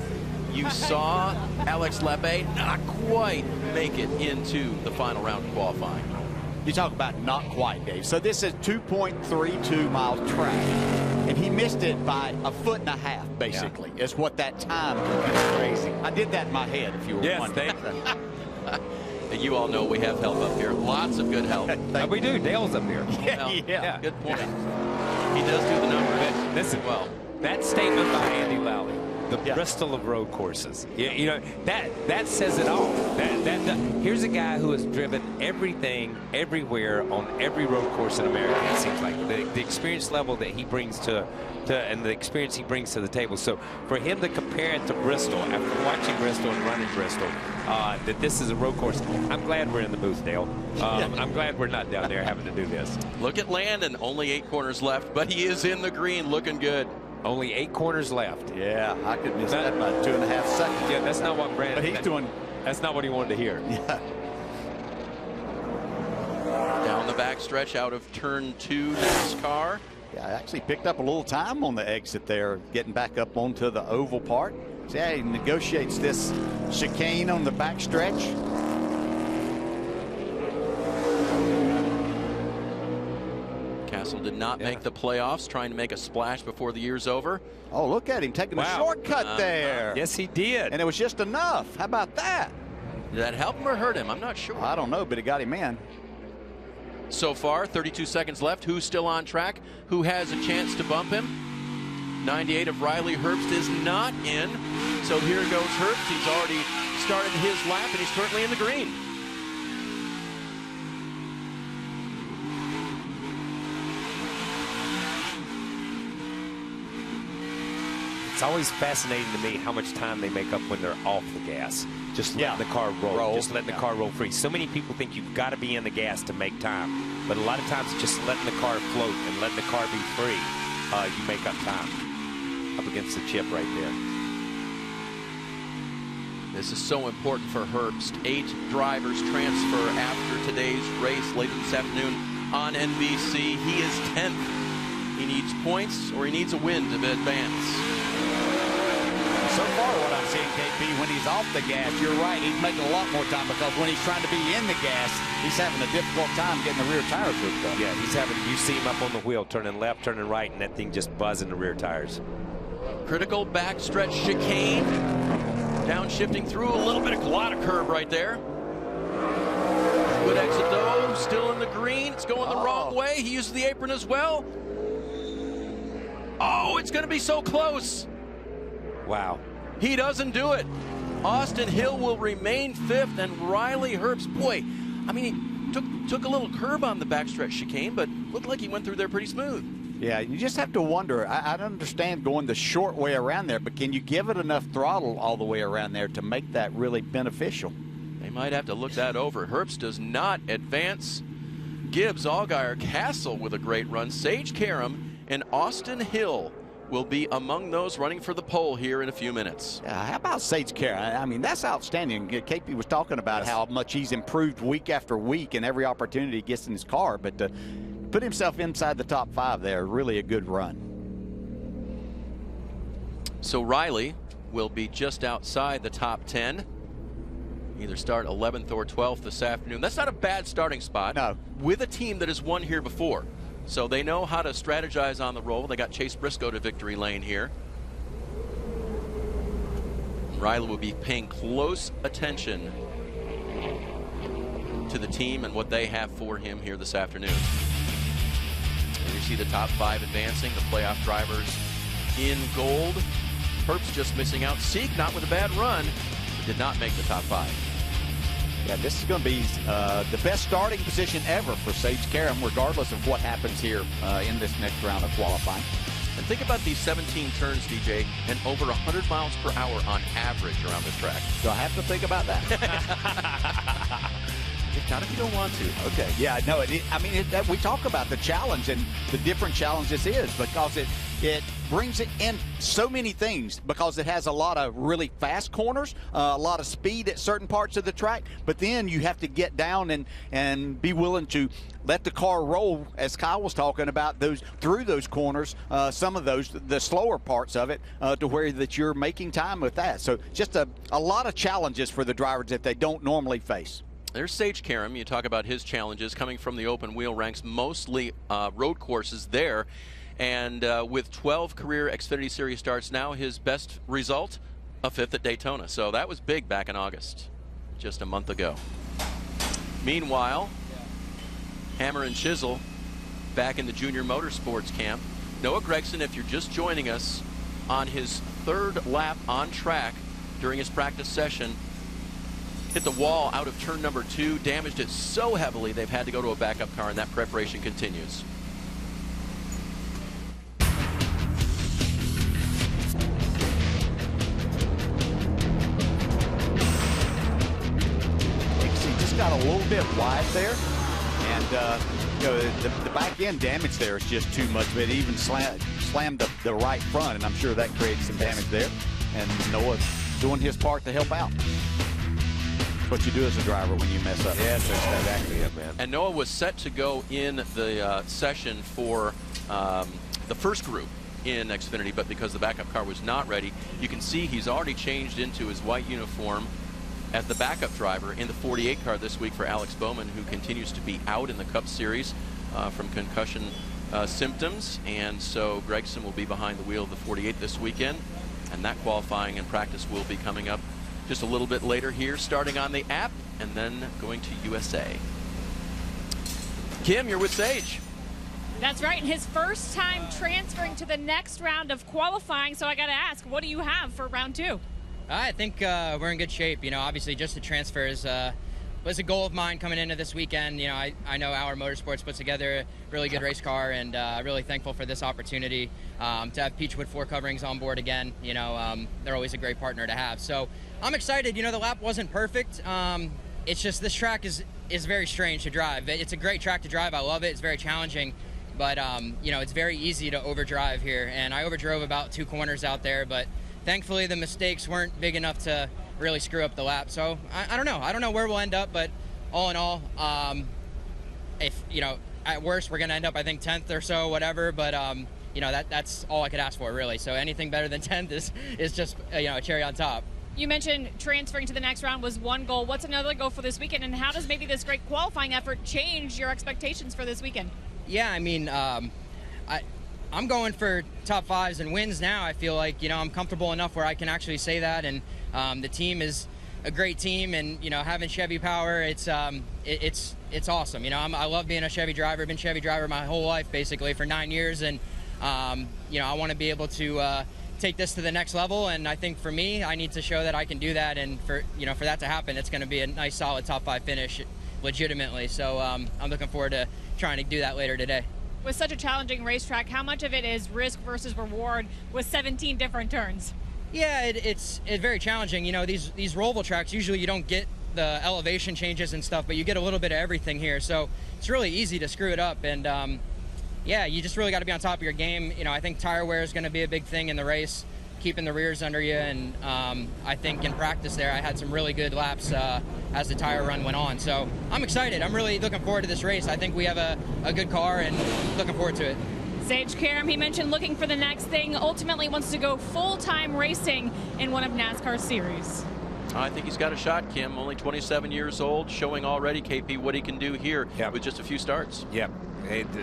You saw Alex Lepe not quite make it into the final round of qualifying. You talk about not quite, Dave. So this is 2.32 mile track, and he missed it by 1.5 feet, basically, is what that time is. Crazy. I did that in my head, if you were wondering. And you all know we have help up here. Lots of good help. We do. Dale's up here. Yeah. Good point. He does do the numbers. Listen, well, that statement by Andy Lally, the Bristol of road courses. You know, that says it all. Here's a guy who has driven everything, everywhere, on every road course in America, it seems like. The experience level that he brings to and the experience he brings to the table. So for him to compare it to Bristol, after watching Bristol and running Bristol, that this is a road course, I'm glad we're in the booth, Dale. I'm glad we're not down there having to do this. Look at Landon, only 8 corners left, but he is in the green, looking good. Only 8 corners left. Yeah, I could miss that by 2.5 seconds. Yeah, that's not what Brandon. But he's doing. That's not what he wanted to hear. Yeah. Down the back stretch out of turn 2 NASCAR. Yeah, I actually picked up a little time on the exit there, getting back up onto the oval part. See how he negotiates this chicane on the back stretch. Castle did not make the playoffs, trying to make a splash before the year's over. Oh, look at him taking a shortcut there. Yes, he did. And it was just enough. How about that? Did that help him or hurt him? I'm not sure. I don't know, but it got him in. So far, 32 seconds left. Who's still on track? Who has a chance to bump him? 98 of Riley Herbst is not in. So here goes Herbst. He's already started his lap, and he's currently in the green. It's always fascinating to me how much time they make up when they're off the gas. Just letting the car roll. Just letting the car roll free. So many people think you've got to be in the gas to make time. But a lot of times just letting the car float and letting the car be free, you make up time. Up against the chip right there. This is so important for Herbst. 8 drivers transfer after today's race later this afternoon on NBC. He is 10th. He needs points or he needs a win to advance. So far what I'm seeing, KP, when he's off the gas, you're right, he's making a lot more time, because when he's trying to be in the gas, he's having a difficult time getting the rear tires hooked up. Yeah, he's having, you see him up on the wheel, turning left, turning right, and that thing just buzzing the rear tires. Critical backstretch chicane. Downshifting through a little bit of a lot of curb right there. Good exit though, still in the green. It's going the wrong way. He uses the apron as well. Oh, it's going to be so close. Wow. He doesn't do it. Austin Hill will remain 5th, and Riley Herbst, boy, I mean, he took a little curb on the backstretch chicane, but looked like he went through there pretty smooth. Yeah, you just have to wonder. I understand going the short way around there, but can you give it enough throttle all the way around there to make that really beneficial? They might have to look that over. Herbst does not advance. Gibbs, Allgaier, Castle with a great run. Sage Karam and Austin Hill will be among those running for the pole here in a few minutes. How about Sage Karam? I mean, that's outstanding. KP was talking about how much he's improved week after week and every opportunity he gets in his car, but to put himself inside the top 5 there, really a good run. So Riley will be just outside the top 10. Either start 11th or 12th this afternoon. That's not a bad starting spot. No. With a team that has won here before. So they know how to strategize on the roll. They got Chase Briscoe to victory lane here. Riley will be paying close attention to the team and what they have for him here this afternoon. And you see the top 5 advancing, the playoff drivers in gold. Herbst just missing out. Seek not with a bad run, but did not make the top 5. Yeah, this is going to be the best starting position ever for Sage Karam, regardless of what happens here in this next round of qualifying. And think about these 17 turns, DJ, and over 100 miles per hour on average around this track. Do I have to think about that? Not if you don't want to. Okay. Yeah, no, we talk about the challenge and the different challenge this is because it brings it in so many things because it has a lot of really fast corners, a lot of speed at certain parts of the track, but then you have to get down and be willing to let the car roll, as Kyle was talking about, through those corners, some of the slower parts of it, to where that you're making time with that. So just a lot of challenges for the drivers that they don't normally face. There's Sage Karam. You talk about his challenges coming from the open wheel ranks, mostly road courses there. And with 12 career Xfinity Series starts now, his best result, a 5th at Daytona. So that was big back in August, just a month ago. Meanwhile, hammer and chisel back in the junior motorsports camp. Noah Gragson, if you're just joining us, on his 3rd lap on track during his practice session, hit the wall out of turn number 2, damaged it so heavily they've had to go to a backup car, and that preparation continues. Got a little bit wide there, and the back end damage there is just too much. But it even slammed the right front, and I'm sure that created some damage there. And Noah's doing his part to help out. That's what you do as a driver when you mess up. Yes, that's exactly it, man. And Noah was set to go in the session for the first group in Xfinity, but because the backup car was not ready, you can see he's already changed into his white uniform as the backup driver in the 48 car this week for Alex Bowman, who continues to be out in the Cup Series from concussion symptoms. And so Gragson will be behind the wheel of the 48 this weekend, and that qualifying and practice will be coming up just a little bit later here, starting on the app and then going to USA. Kim, you're with Sage. That's right, and his first time transferring to the next round of qualifying. So I got to ask, what do you have for round 2? I think we're in good shape. You know, obviously just the transfers was a goal of mine coming into this weekend. You know, I know Our Motorsports puts together a really good race car, and really thankful for this opportunity to have Peachwood floor coverings on board again. You know, they're always a great partner to have. So I'm excited. You know, the lap wasn't perfect. It's just this track is very strange to drive. It's a great track to drive. I love it. It's very challenging. But, you know, it's very easy to overdrive here. And I overdrove about 2 corners out there, but thankfully, the mistakes weren't big enough to really screw up the lap. So I don't know. I don't know where we'll end up, but all in all, if, you know, at worst, we're going to end up, I think, 10th or so, whatever. But, you know, that's all I could ask for, really. So anything better than 10th is just, you know, a cherry on top. You mentioned transferring to the next round was one goal. What's another goal for this weekend, and how does maybe this great qualifying effort change your expectations for this weekend? Yeah, I mean, I'm going for top 5s and wins now. I feel like, you know, I'm comfortable enough where I can actually say that, and the team is a great team, and, you know, having Chevy power, it's awesome. You know, I love being a Chevy driver. I've been a Chevy driver my whole life, basically, for 9 years, and, you know, I want to be able to take this to the next level, and I think for me, I need to show that I can do that, and for that to happen, it's going to be a nice, solid top 5 finish, legitimately. So I'm looking forward to trying to do that later today. With such a challenging racetrack, how much of it is risk versus reward with 17 different turns? Yeah, it's very challenging. You know, these rollable tracks, usually you don't get the elevation changes and stuff, but you get a little bit of everything here. So it's really easy to screw it up. And yeah, you just really got to be on top of your game. You know, I think tire wear is going to be a big thing in the race, keeping the rears under you. And I think in practice there, I had some really good laps as the tire run went on. So I'm excited. I'm really looking forward to this race. I think we have a good car, and looking forward to it. Sage Karam, he mentioned looking for the next thing, ultimately wants to go full-time racing in one of NASCAR's series. I think he's got a shot, Kim. Only 27 years old, showing already, KP, what he can do here with just a few starts. Yep,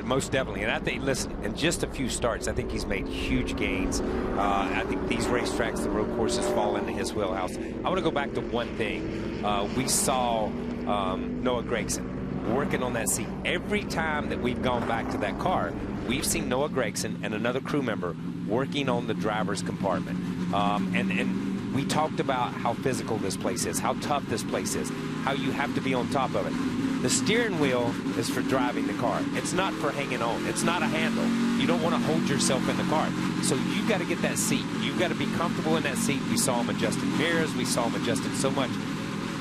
most definitely. And I think, listen, in just a few starts, I think he's made huge gains. I think these racetracks, the road courses, fall into his wheelhouse. I want to go back to one thing. We saw Noah Gragson working on that seat. Every time that we've gone back to that car, we've seen Noah Gragson and another crew member working on the driver's compartment. And we talked about how physical this place is, how tough this place is, how you have to be on top of it. The steering wheel is for driving the car. It's not for hanging on. It's not a handle. You don't want to hold yourself in the car. So you've got to get that seat. You've got to be comfortable in that seat. We saw him adjusting mirrors. We saw him adjusting so much.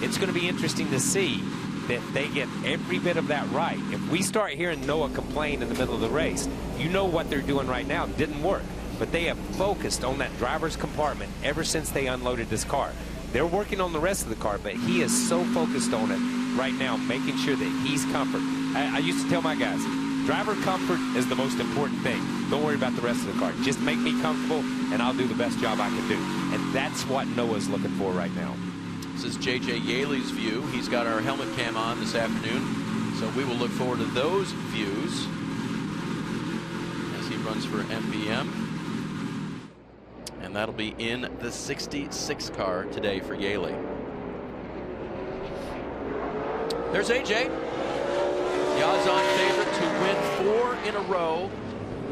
It's going to be interesting to see that they get every bit of that right. If we start hearing Noah complain in the middle of the race, you know what they're doing right now didn't work. But they have focused on that driver's compartment ever since they unloaded this car. They're working on the rest of the car, but he is so focused on it right now, making sure that he's comfort. I used to tell my guys, driver comfort is the most important thing. Don't worry about the rest of the car. Just make me comfortable, and I'll do the best job I can do. And that's what Noah's looking for right now. This is J.J. Yaley's view. He's got our helmet cam on this afternoon, so we will look forward to those views as he runs for MBM. And that'll be in the 66 car today for Yaley. There's AJ. The odds-on favorite to win 4 in a row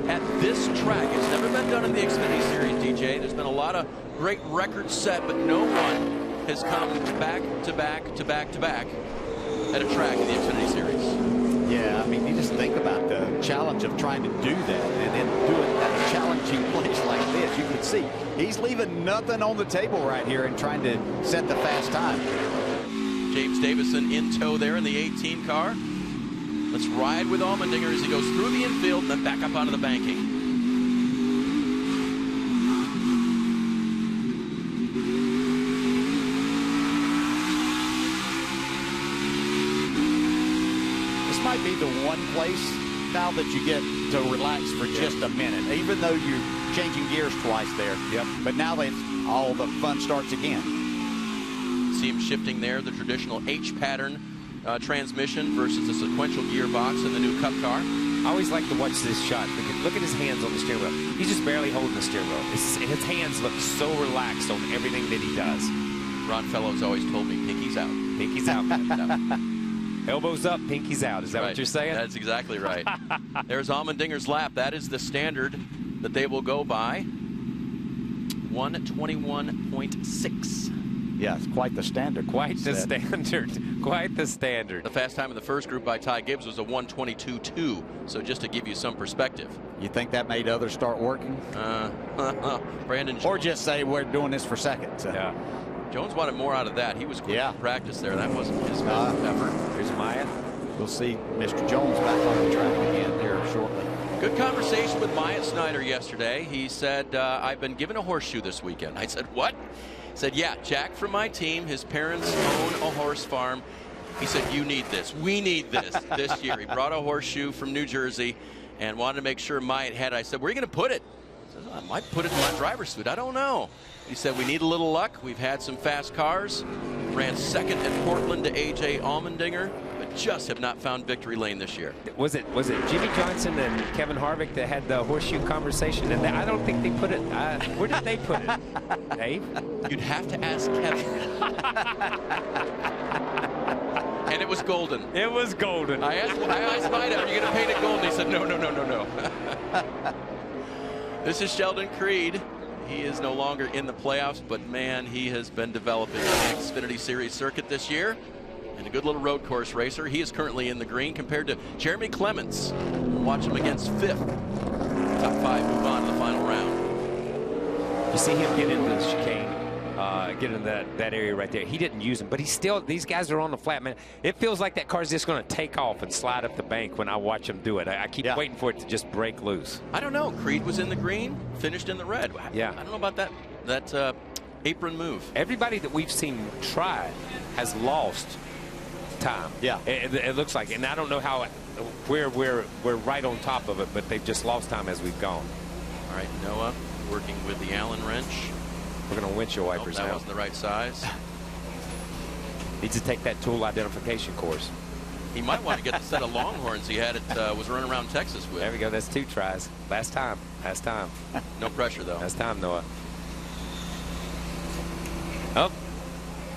at this track. It's never been done in the Xfinity Series, DJ. There's been a lot of great records set, but no one has come back to back to back to back at a track in the Xfinity Series. Yeah, I mean, you just think about the challenge of trying to do that and then do it at a challenging place like this. You can see he's leaving nothing on the table right here and trying to set the fast time. James Davison in tow there in the 18 car. Let's ride with Allmendinger as he goes through the infield and then back up onto the banking. Might be the one place now that you get to relax for just a minute, even though you're changing gears twice there. Yep. But now all the fun starts again. See him shifting there, the traditional H pattern transmission versus the sequential gearbox in the new Cup car. I always like to watch this shot because look at his hands on the steering wheel. He's just barely holding the steering wheel. His hands look so relaxed on everything that he does. Ron Fellows always told me, pinky's out. Pinky's out. Pinky's out. Elbows up, pinky's out. Is that what you're saying? That's exactly right. There's Allmendinger's lap. That is the standard that they will go by. 1:21.6. Yeah, it's quite the standard. Quite the standard. Quite the standard. The fast time in the first group by Ty Gibbs was a 1:22.2. So just to give you some perspective. You think that made others start working? Brandon Jones. Or just say we're doing this for seconds. Yeah. Jones wanted more out of that. He was quick in practice there. That wasn't his best effort. Here's Maya. We'll see Mr. Jones back on the track again here shortly. Good conversation with Myatt Snyder yesterday. He said, I've been given a horseshoe this weekend. I said, what? He said, yeah, Jack from my team, his parents own a horse farm. He said, you need this. We need this this year. He brought a horseshoe from New Jersey and wanted to make sure Myatt had it. I said, where are you going to put it? I said, I might put it in my driver's suit. I don't know. He said, we need a little luck. We've had some fast cars. Ran second at Portland to A.J. Allmendinger, but just have not found victory lane this year. Was it Jimmy Johnson and Kevin Harvick that had the horseshoe conversation? And I don't think they put it. Where did they put it, Dave? You'd have to ask Kevin. And it was golden. It was golden. I asked Mike, are you going to paint it golden? He said, no. This is Sheldon Creed. He is no longer in the playoffs, but man, he has been developing on the Xfinity Series circuit this year. And a good little road course racer. He is currently in the green compared to Jeremy Clements. Watch him against fifth. Top 5 move on to the final round. You see him get into the chicane, get in that area right there. He didn't use him, but he's still, these guys are on the flat, man. It feels like that car's just going to take off and slide up the bank when I watch him do it. I keep waiting for it to just break loose. I don't know. Creed was in the green, finished in the red. Yeah. I don't know about that apron move. Everybody that we've seen try has lost time. Yeah. It looks like, and I don't know how, we're right on top of it, but they've just lost time as we've gone. All right, Noah working with the Allen wrench. We're going to windshield wipers now. That wasn't the right size. Needs to take that tool identification course. He might want to get the set of Longhorns he had was running around Texas with. There we go. That's 2 tries. Last time. No pressure, though. Last time, Noah. Oh,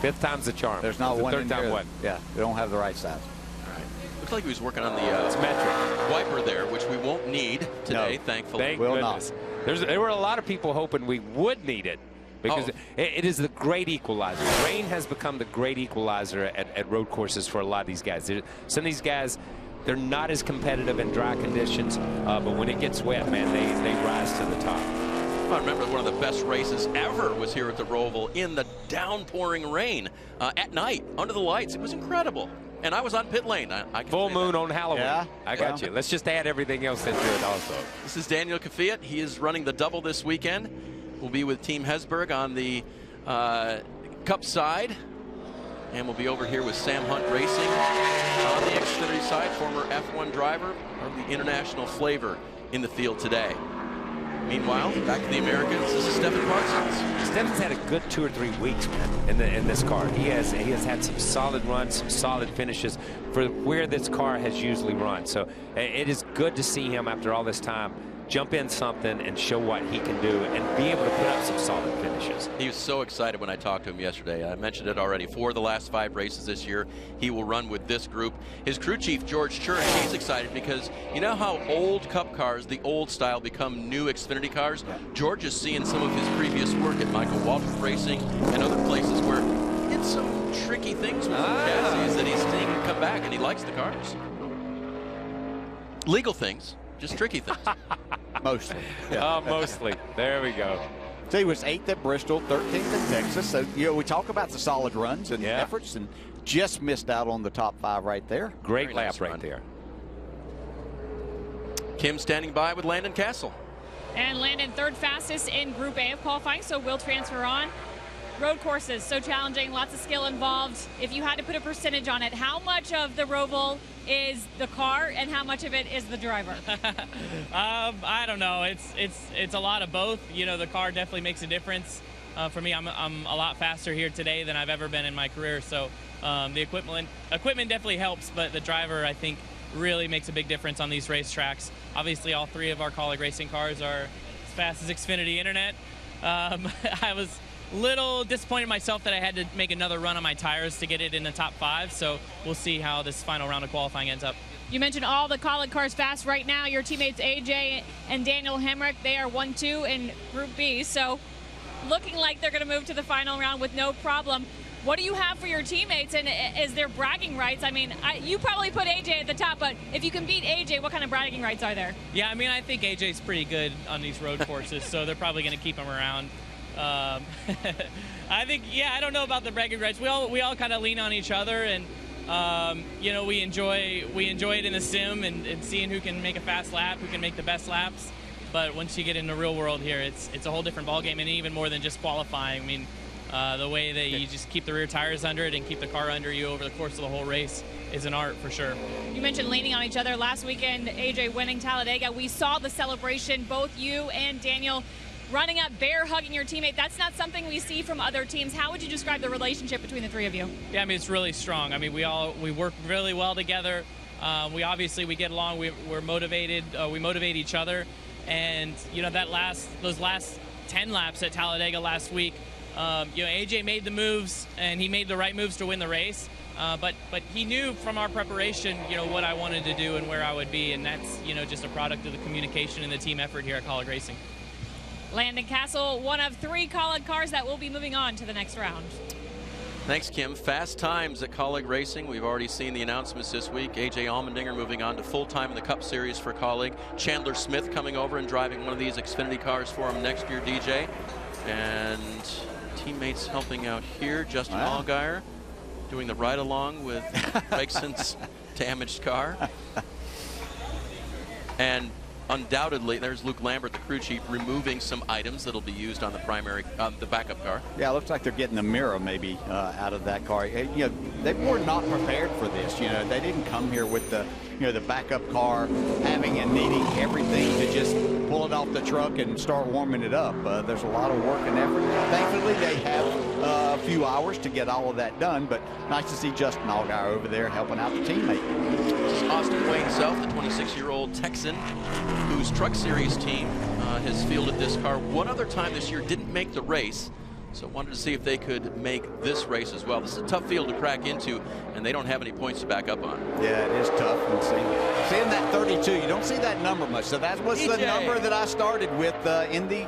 5th time's the charm. There's not one. Third time what? Yeah, they don't have the right size. All right. Looks like he was working on the metric wiper there, which we won't need today, thankfully. Thank goodness. There were a lot of people hoping we would need it. Because it is the great equalizer. Rain has become the great equalizer at road courses for a lot of these guys. Some of these guys, they're not as competitive in dry conditions, but when it gets wet, man, they rise to the top. I remember one of the best races ever was here at the Roval in the downpouring rain at night under the lights. It was incredible. And I was on pit lane. I can Full say moon that. on Halloween. Yeah. I got you. Let's just add everything else into it also. This is Daniel Kvyat. He is running the double this weekend. We'll be with Team Hesburgh on the Cup side. And we'll be over here with Sam Hunt Racing on the Xfinity side, former F1 driver of the international flavor in the field today. Meanwhile, back to the Americans, this is Stephen Parsons. Stephen's had a good 2 or 3 weeks, man, in this car. He has had some solid runs, some solid finishes for where this car has usually run. So it is good to see him after all this time jump in something and show what he can do and be able to put up some solid finishes. He was so excited when I talked to him yesterday. I mentioned it already. 4 of the last 5 races this year, he will run with this group. His crew chief, George Church, he's excited because you know how old Cup cars, the old style, become new Xfinity cars? George is seeing some of his previous work at Michael Waltrip Racing and other places where he did some tricky things with chassis that he's seeing come back, and he likes the cars. Legal things, just tricky things. Mostly. Mostly. There we go. So he was 8th at Bristol, 13th in Texas. So, you know, we talk about the solid runs and efforts, and just missed out on the top 5 right there. Great Very lap nice right run. there. Kim standing by with Landon Castle. And Landon, 3rd fastest in Group A of qualifying, so we'll transfer on. Road courses, so challenging, lots of skill involved. If you had to put a percentage on it, how much of the Roval is the car and how much of it is the driver? I don't know. It's a lot of both. You know, the car definitely makes a difference. For me, I'm a lot faster here today than I've ever been in my career. So the equipment definitely helps, but the driver, I think, really makes a big difference on these racetracks. Obviously, all 3 of our colleague racing cars are as fast as Xfinity Internet. I was a little disappointed myself that I had to make another run on my tires to get it in the top 5, so we'll see how this final round of qualifying ends up. You mentioned all the colleague cars fast right now. Your teammates AJ and Daniel Hemrick, they are 1-2 in Group B, so looking like they're going to move to the final round with no problem. What do you have for your teammates, and is there bragging rights? I mean, you probably put AJ at the top, but if you can beat AJ, what kind of bragging rights are there? Yeah, I mean, I think AJ's pretty good on these road courses, so they're probably going to keep him around. I think, I don't know about the bragging rights. We all kind of lean on each other, and you know, we enjoy it in the sim and seeing who can make a fast lap, who can make the best laps. But once you get in the real world here, it's a whole different ballgame, and even more than just qualifying. I mean, the way that you just keep the rear tires under it and keep the car under you over the course of the whole race is an art for sure. You mentioned leaning on each other. Last weekend, AJ winning Talladega, we saw the celebration, both you and Daniel running up, bear hugging your teammate. That's not something we see from other teams. How would you describe the relationship between the 3 of you? Yeah, I mean, it's really strong. I mean, we work really well together. We get along. We're motivated. We motivate each other. And you know, those last 10 laps at Talladega last week, you know, AJ made the moves, and he made the right moves to win the race. But he knew from our preparation, you know, what I wanted to do and where I would be, and that's, you know, just a product of the communication and the team effort here at Colleague Racing. Landon Castle, one of 3 Colleague cars that will be moving on to the next round. Thanks, Kim. Fast times at Colleague Racing. We've already seen the announcements this week. AJ Allmendinger moving on to full-time in the Cup Series for Colleague. Chandler Smith coming over and driving one of these Xfinity cars for him next year, DJ. And teammates helping out here. Justin Allgaier doing the ride-along with Gregson's damaged car. And undoubtedly, there's Luke Lambert, the crew chief, removing some items that'll be used on the backup car. Yeah, it looks like they're getting the mirror maybe out of that car. You know, they were not prepared for this. You know, they didn't come here with the, you know, the backup car having and needing everything to just pull it off the truck and start warming it up. There's a lot of work and effort. Thankfully, they have a few hours to get all of that done, but nice to see Justin Allgaier over there helping out the teammate. This is Austin Wayne Self, the 26-year-old Texan, whose Truck Series team has fielded this car one other time this year, didn't make the race. So wanted to see if they could make this race as well. This is a tough field to crack into, and they don't have any points to back up on. Yeah, it is tough. And seeing that 32, you don't see that number much. So that was the number that I started with in the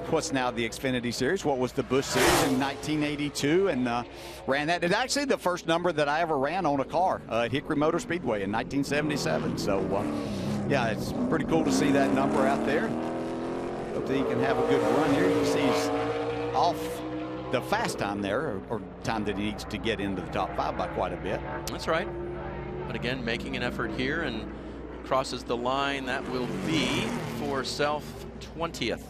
what's now the Xfinity Series. What was the Busch Series in 1982, and ran that. It's actually the first number that I ever ran on a car at Hickory Motor Speedway in 1977. So yeah, it's pretty cool to see that number out there. Hope that he can have a good run here. You see he's off the fast time there, or time that he needs to get into the top 5 by quite a bit. That's right. But again, making an effort here and crosses the line. That will be for self 20th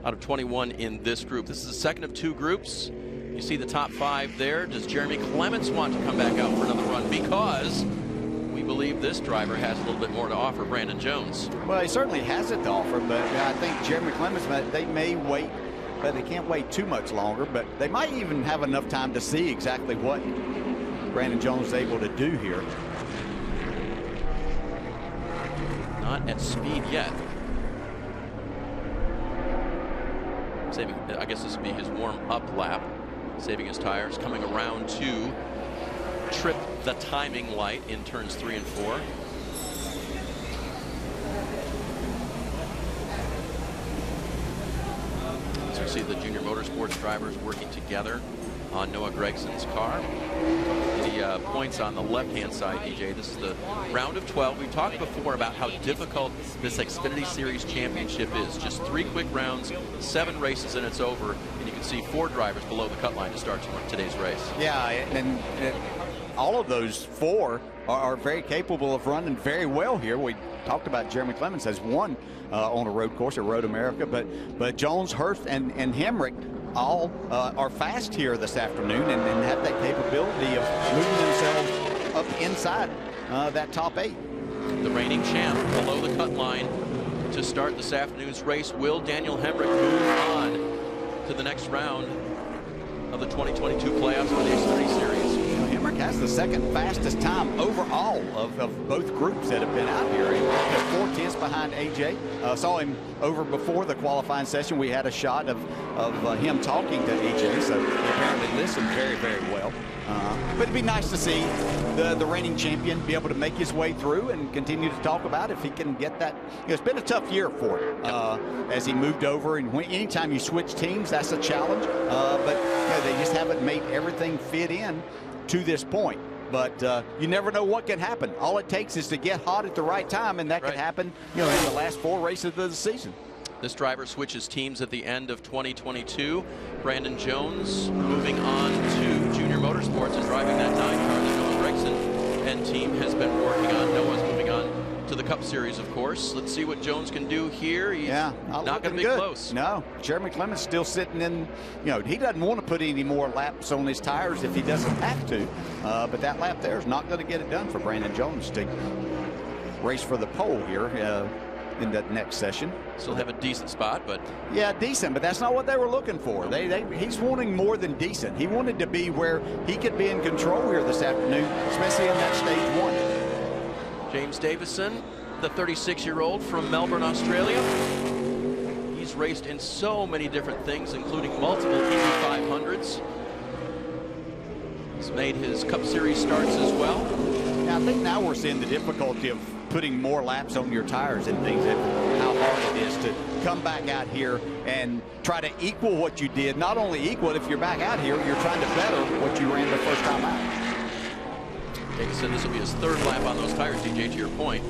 out of 21 in this group. This is the second of 2 groups. You see the top 5 there. Does Jeremy Clements want to come back out for another run? Because we believe this driver has a little bit more to offer Brandon Jones. Well, he certainly has it to offer, but I think Jeremy Clements, they may wait, but they can't wait too much longer. But they might even have enough time to see exactly what Brandon Jones is able to do here. Not at speed yet. Saving, I guess this would be his warm-up lap. Saving his tires, coming around to trip the timing light in turns 3 and 4. So we see the Junior Motorsports drivers working together on Noah Gregson's car. The points on the left-hand side, DJ. This is the round of 12. We've talked before about how difficult this Xfinity Series championship is. Just 3 quick rounds, 7 races, and it's over. And you can see 4 drivers below the cut line to start today's race. Yeah, and all of those 4 are very capable of running very well here. We talked about Jeremy Clements has won on a road course at Road America, but Jones, Hurst, and Hemrick all are fast here this afternoon and have that capability of moving themselves up inside that top 8. The reigning champ below the cut line to start this afternoon's race. Will Daniel Hemrick move on to the next round of the 2022 playoffs for the Xfinity Series? Hemrick has the second fastest time overall of both groups that have been out here. He's 4 tenths behind AJ. Saw him over before the qualifying session. We had a shot of him talking to AJ, so he apparently listened very, very well. But it'd be nice to see the reigning champion be able to make his way through and continue to talk about if he can get that. It's been a tough year for him as he moved over, and anytime you switch teams, that's a challenge. But they just haven't made everything fit in to this point. But you never know what can happen. All it takes is to get hot at the right time, and that can happen, in the last 4 races of the season. This driver switches teams at the end of 2022. Brandon Jones moving on to Junior Motorsports and driving that 9 car that Noah Gregson and team has been working on. Noah's moving on to the Cup Series, of course. Let's see what Jones can do here. He's not going to be close. No, Jeremy Clements still sitting in, he doesn't want to put any more laps on his tires if he doesn't have to. But that lap there is not going to get it done for Brandon Jones to race for the pole here in that next session. Still have a decent spot, but... Yeah, decent, but that's not what they were looking for. He's wanting more than decent. He wanted to be where he could be in control here this afternoon, especially in that stage 1. James Davison, the 36-year-old from Melbourne, Australia. He's raced in so many different things, including multiple Indy 500s. He's made his Cup Series starts as well. Now, I think now we're seeing the difficulty of putting more laps on your tires and things, and how hard it is to come back out here and try to equal what you did. Not only equal it, if you're back out here, you're trying to better what you ran the first time out. Davison, this will be his 3rd lap on those tires, DJ, to your point.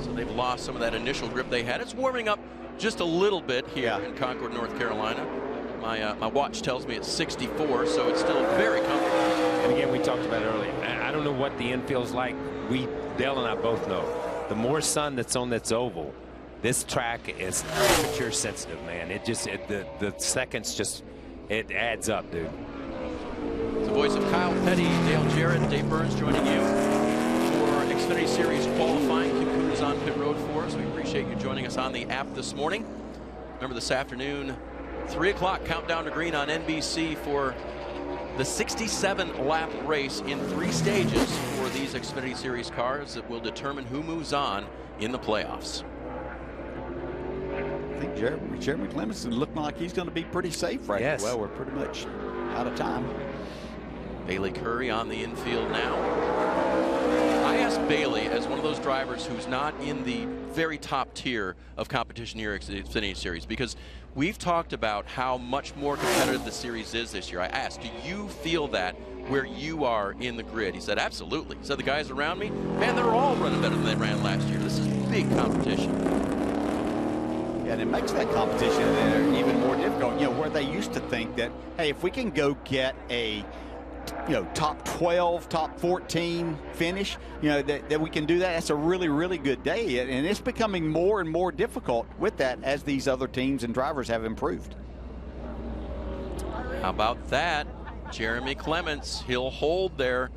So they've lost some of that initial grip they had. It's warming up just a little bit here in Concord, North Carolina. My watch tells me it's 64, so it's still very comfortable. And again, we talked about it earlier. I don't know what the infield's like. Dale and I both know. The more sun that's on this oval, this track is temperature sensitive, man. The seconds just, it adds up, dude. The voice of Kyle Petty, Dale Jarrett, Dave Burns joining you for Xfinity Series qualifying. Kim Coon is on pit road for us. We appreciate you joining us on the app this morning. Remember, this afternoon, 3 o'clock countdown to green on NBC for the 67-lap race in 3 stages for these Xfinity Series cars that will determine who moves on in the playoffs. I think Jeremy Clements is looking like he's going to be pretty safe right now. Well, we're pretty much out of time. Bailey Curry on the infield now. I asked Bailey, as one of those drivers who's not in the very top tier of competition here at the Xfinity Series, because we've talked about how much more competitive the series is this year. I asked, do you feel that where you are in the grid? He said, absolutely. He said, the guys around me, man, they're all running better than they ran last year. This is big competition. and it makes that competition even more difficult. You know, where they used to think that, hey, if we can go get a top 12, top 14 finish, that we can do that. That's a really, really good day. And it's becoming more and more difficult with that as these other teams and drivers have improved. How about that? Jeremy Clements, he'll hold there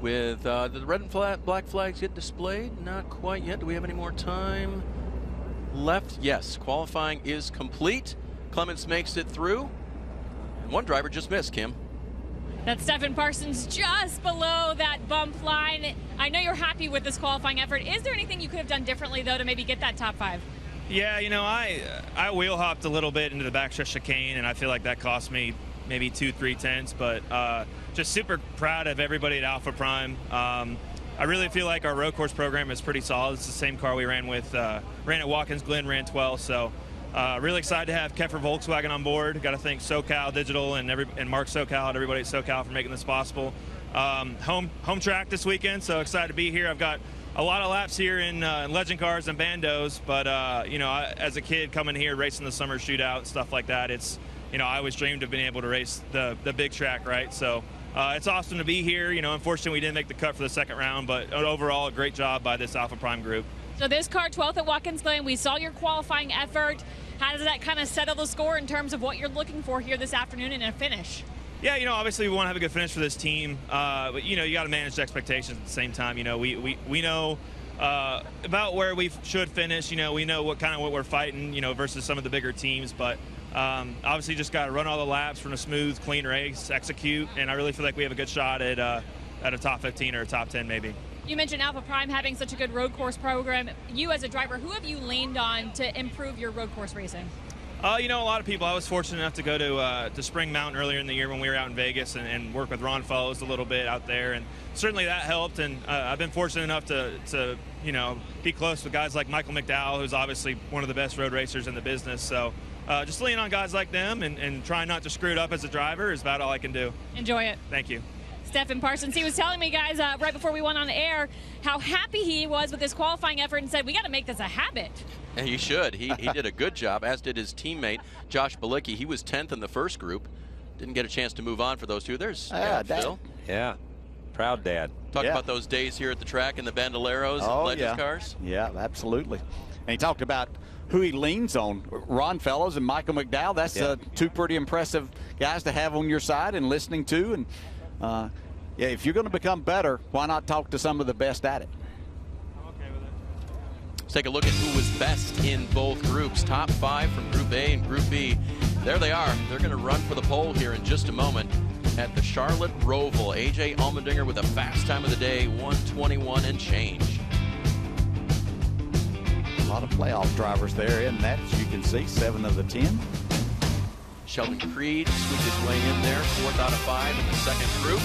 with the red and black flags get displayed? Not quite yet. Do we have any more time left? Yes, qualifying is complete. Clements makes it through. And one driver just missed, Kim. That's Stephen Parsons just below that bump line. I know you're happy with this qualifying effort. Is there anything you could have done differently, though, to maybe get that top 5? Yeah, I wheel hopped a little bit into the backstretch chicane, and I feel like that cost me maybe 2-3 tenths, but just super proud of everybody at Alpha Prime. I really feel like our road course program is pretty solid. It's the same car we ran at Watkins Glen, ran 12, so really excited to have Keffer Volkswagen on board. Got to thank SoCal Digital and Mark SoCal and everybody at SoCal for making this possible. Home track this weekend, so excited to be here. I've got a lot of laps here in legend cars and bandos, but as a kid coming here racing the summer shootout and stuff like that, it's I always dreamed of being able to race the big track, right? So it's awesome to be here. Unfortunately we didn't make the cut for the second round, but overall a great job by this Alpha Prime group. So this car, 12th at Watkins Glen, we saw your qualifying effort. How does that kind of settle the score in terms of what you're looking for here this afternoon in a finish? Yeah, obviously we want to have a good finish for this team, but you got to manage the expectations at the same time. We know about where we should finish. We know what we're fighting, versus some of the bigger teams, but obviously just got to run all the laps, run a smooth, clean race, execute, and I really feel like we have a good shot at a top 15 or a top 10 maybe. You mentioned Alpha Prime having such a good road course program. You as a driver, who have you leaned on to improve your road course racing? A lot of people. I was fortunate enough to go to Spring Mountain earlier in the year when we were out in Vegas and work with Ron Fellows a little bit out there, and certainly that helped. And I've been fortunate enough to be close with guys like Michael McDowell, who's obviously one of the best road racers in the business. So just leaning on guys like them and trying not to screw it up as a driver is about all I can do. Enjoy it. Thank you. Stephen Parsons, he was telling me, guys, right before we went on air, how happy he was with this qualifying effort and said, we got to make this a habit. And he should. He did a good job, as did his teammate, Josh Balicki. He was 10th in the first group. Didn't get a chance to move on for those two. There's Phil. Yeah, proud dad. Talk about those days here at the track in the Bandoleros and Legends cars. Yeah, absolutely. And he talked about who he leans on, Ron Fellows and Michael McDowell. That's two pretty impressive guys to have on your side and listening to. And if you're going to become better, why not talk to some of the best at it? I'm okay with it. Let's take a look at who was best in both groups. Top 5 from Group A and Group B. There they are. They're going to run for the pole here in just a moment at the Charlotte Roval. AJ Allmendinger with a fast time of the day, 1:21 and change. A lot of playoff drivers there in that, as you can see, 7 of the 10. Sheldon Creed squeaked his way in there, 4th out of 5 in the second group.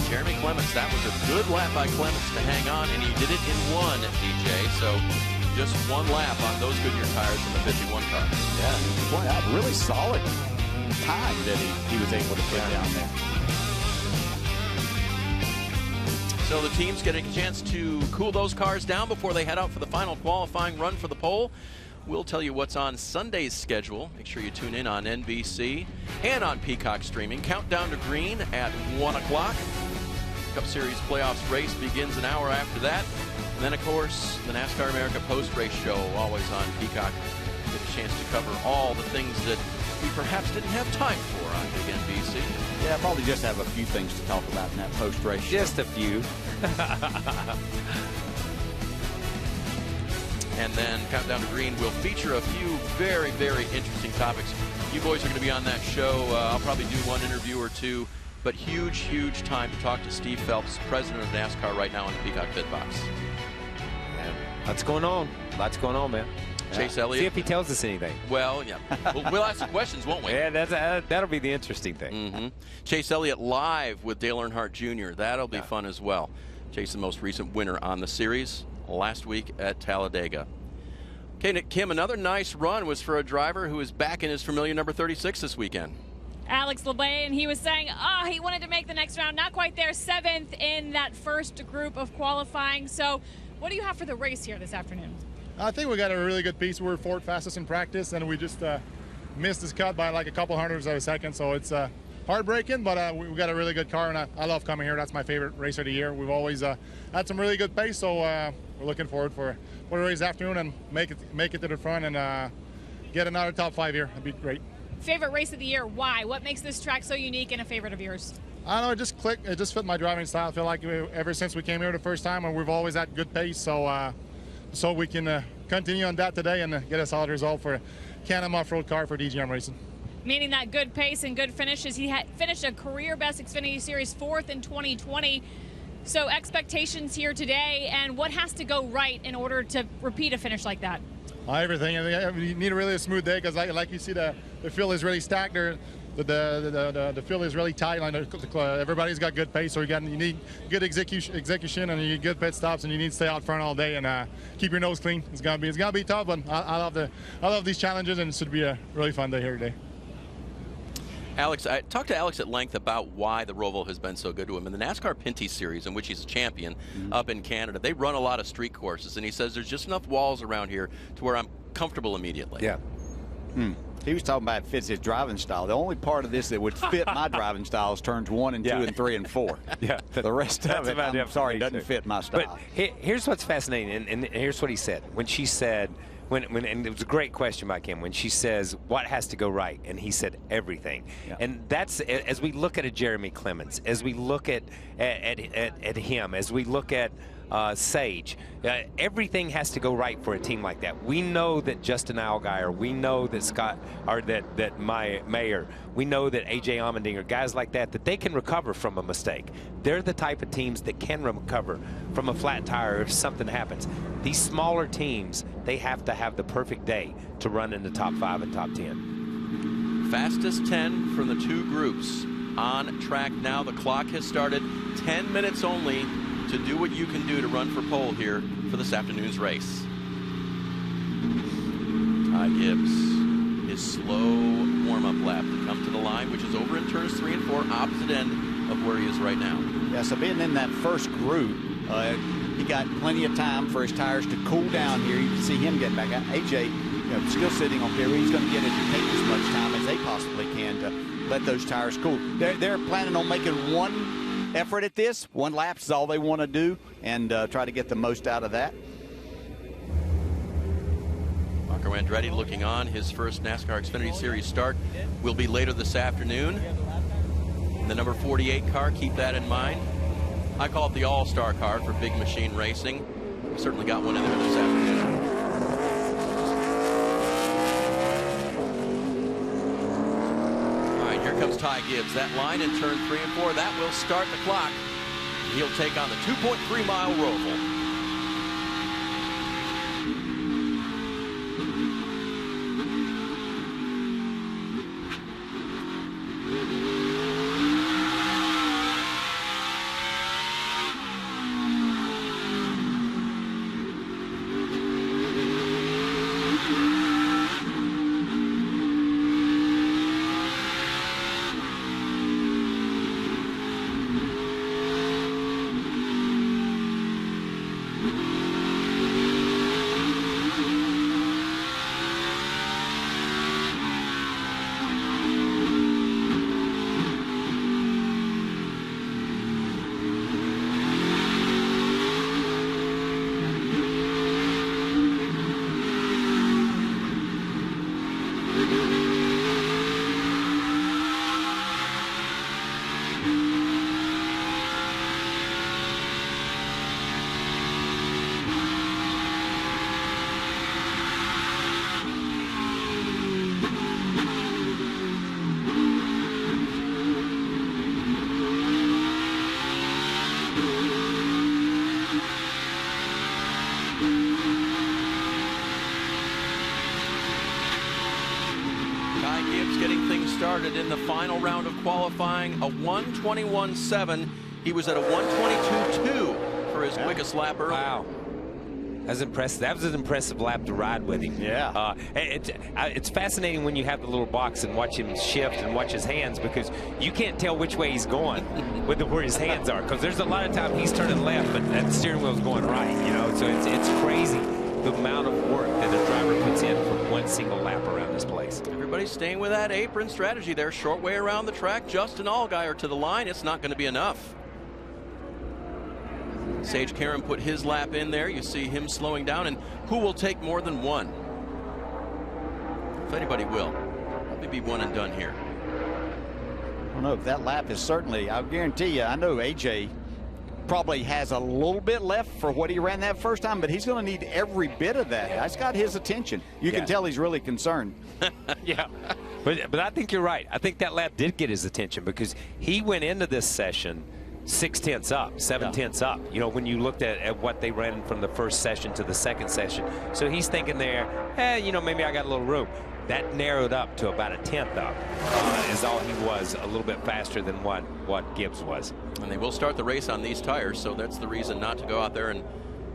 Jeremy Clements, that was a good lap by Clements to hang on, and he did it in 1, DJ. So just 1 lap on those Goodyear tires in the 51 car. Yeah, boy, a really solid time that he was able to put down there. So the team's getting a chance to cool those cars down before they head out for the final qualifying run for the pole. We'll tell you what's on Sunday's schedule. Make sure you tune in on NBC and on Peacock Streaming. Countdown to Green at 1 o'clock. Cup Series playoffs race begins an hour after that. And then, of course, the NASCAR America post-race show, always on Peacock. Get a chance to cover all the things that we perhaps didn't have time for on Big NBC. Yeah, probably just have a few things to talk about in that post-race show. Just a few. And then Countdown to Green will feature a few very, very interesting topics. You boys are going to be on that show. I'll probably do 1 interview or 2. But huge, huge time to talk to Steve Phelps, president of NASCAR, right now on the Peacock Pit Box. Yeah. Lots going on. Lots going on, man. Chase Elliott. See if he tells us anything. Well, yeah. We'll ask some questions, won't we? Yeah, that'll be the interesting thing. Chase Elliott live with Dale Earnhardt Jr. That'll be fun as well. Chase, the most recent winner on the series last week at Talladega. Okay, Nick Kim, another nice run was for a driver who is back in his familiar number 36 this weekend. Alex LeBay, and he was saying, he wanted to make the next round. Not quite there, 7th in that first group of qualifying. So what do you have for the race here this afternoon? I think we got a really good piece. We were fourth fastest in practice, and we just missed this cut by like a couple hundredths of a second. So it's heartbreaking, but we got a really good car, and I love coming here. That's my favorite race of the year. We've always had some really good pace, so we're looking forward for the race afternoon and make it to the front and get another top 5 here. That'd be great. Favorite race of the year? Why? What makes this track so unique and a favorite of yours? I don't know, it just clicked. It just fit my driving style. I feel like ever since we came here the first time, and we've always had good pace, so we can continue on that today and get a solid result for Can-Am off-road car for DGM Racing. Meaning that good pace and good finishes. He had finished a career-best Xfinity Series 4th in 2020. So expectations here today, and what has to go right in order to repeat a finish like that? Everything. You need a smooth day because, like you see, the field is really stacked there. The field is really tight. Everybody's got good pace, so you need good execution, and you need good pit stops, and you need to stay out front all day and keep your nose clean. It's gonna be tough, but I love these challenges, and it should be a really fun day here today. Alex, I talked to Alex at length about why the Roval has been so good to him. In the NASCAR Pinty Series, in which he's a champion up in Canada, they run a lot of street courses, and he says there's just enough walls around here to where I'm comfortable immediately. Yeah. He was talking about it fits his driving style. The only part of this that would fit my driving style is turns 1 and 2 and 3 and 4. Yeah. The rest of it, I'm sorry, doesn't fit my style. But here's what's fascinating, and here's what he said. When she said, and it was a great question by Kim, when she says, what has to go right? And he said, everything. Yeah. And that's, as we look at a Jeremy Clements, as we look at him, as we look at Sage, everything has to go right for a team like that. We know that Justin Allgaier, we know that Scott, or that Mayer, we know that AJ Allmendinger, guys like that they can recover from a mistake. They're the type of teams that can recover from a flat tire if something happens. These smaller teams, they have to have the perfect day to run in the top 5 and top 10. Fastest 10 from the two groups on track now. The clock has started. 10 minutes only to do what you can do to run for pole here for this afternoon's race. Ty Gibbs, his slow warm-up lap to come to the line, which is over in turns 3 and 4, opposite end of where he is right now. Yeah, so being in that first group, he got plenty of time for his tires to cool down here. You can see him getting back out. AJ, still sitting on here. He's going to get it to take as much time as they possibly can to let those tires cool. They're planning on making one effort at this. One lap is all they want to do, and try to get the most out of that. Marco Andretti looking on. His first NASCAR Xfinity Series start will be later this afternoon. In the number 48 car, keep that in mind. I call it the all-star car for big machine racing. We certainly got one in there this afternoon. All right, here comes Ty Gibbs. That line in turn 3 and 4, that will start the clock. He'll take on the 2.3-mile Roval. Started in the final round of qualifying, a 1:21.7. He was at a 1:22.2 for his quickest lap earlier. Wow. That's impressive. That was an impressive lap to ride with him. Yeah. It's fascinating when you have the little box and watch him shift and watch his hands, because you can't tell which way he's going with where his hands are, because there's a lot of time he's turning left, but that steering wheel's going right, So it's crazy the amount of work that a driver puts in for one single lap around this place. Everybody's staying with that apron strategy there. Short way around the track. Justin Allgaier to the line. It's not going to be enough. Sage Karam put his lap in there. You see him slowing down. And who will take more than one? If anybody will. Probably be one and done here. I don't know if that lap is certainly, I'll guarantee you, I know AJ probably has a little bit left for what he ran that first time, but he's going to need every bit of that. That's got his attention. You can tell he's really concerned. Yeah, but I think you're right. I think that lap did get his attention because he went into this session 6/10 up, 7/10 up. You know, when you looked at what they ran from the first session to the second session. So he's thinking there, you know, maybe I got a little room. That narrowed up to about a 10th up is all he was, a little bit faster than what Gibbs was. And they will start the race on these tires, so that's the reason not to go out there and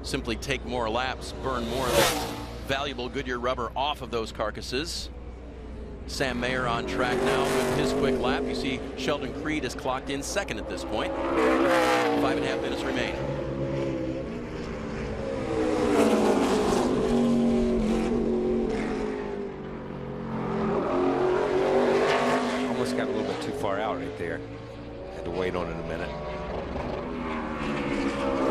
simply take more laps, burn more of the valuable Goodyear rubber off of those carcasses. Sam Mayer on track now with his quick lap. You see Sheldon Creed is clocked in second at this point. 5.5 minutes remain. Got a little bit too far out right there. Had to wait on it a minute.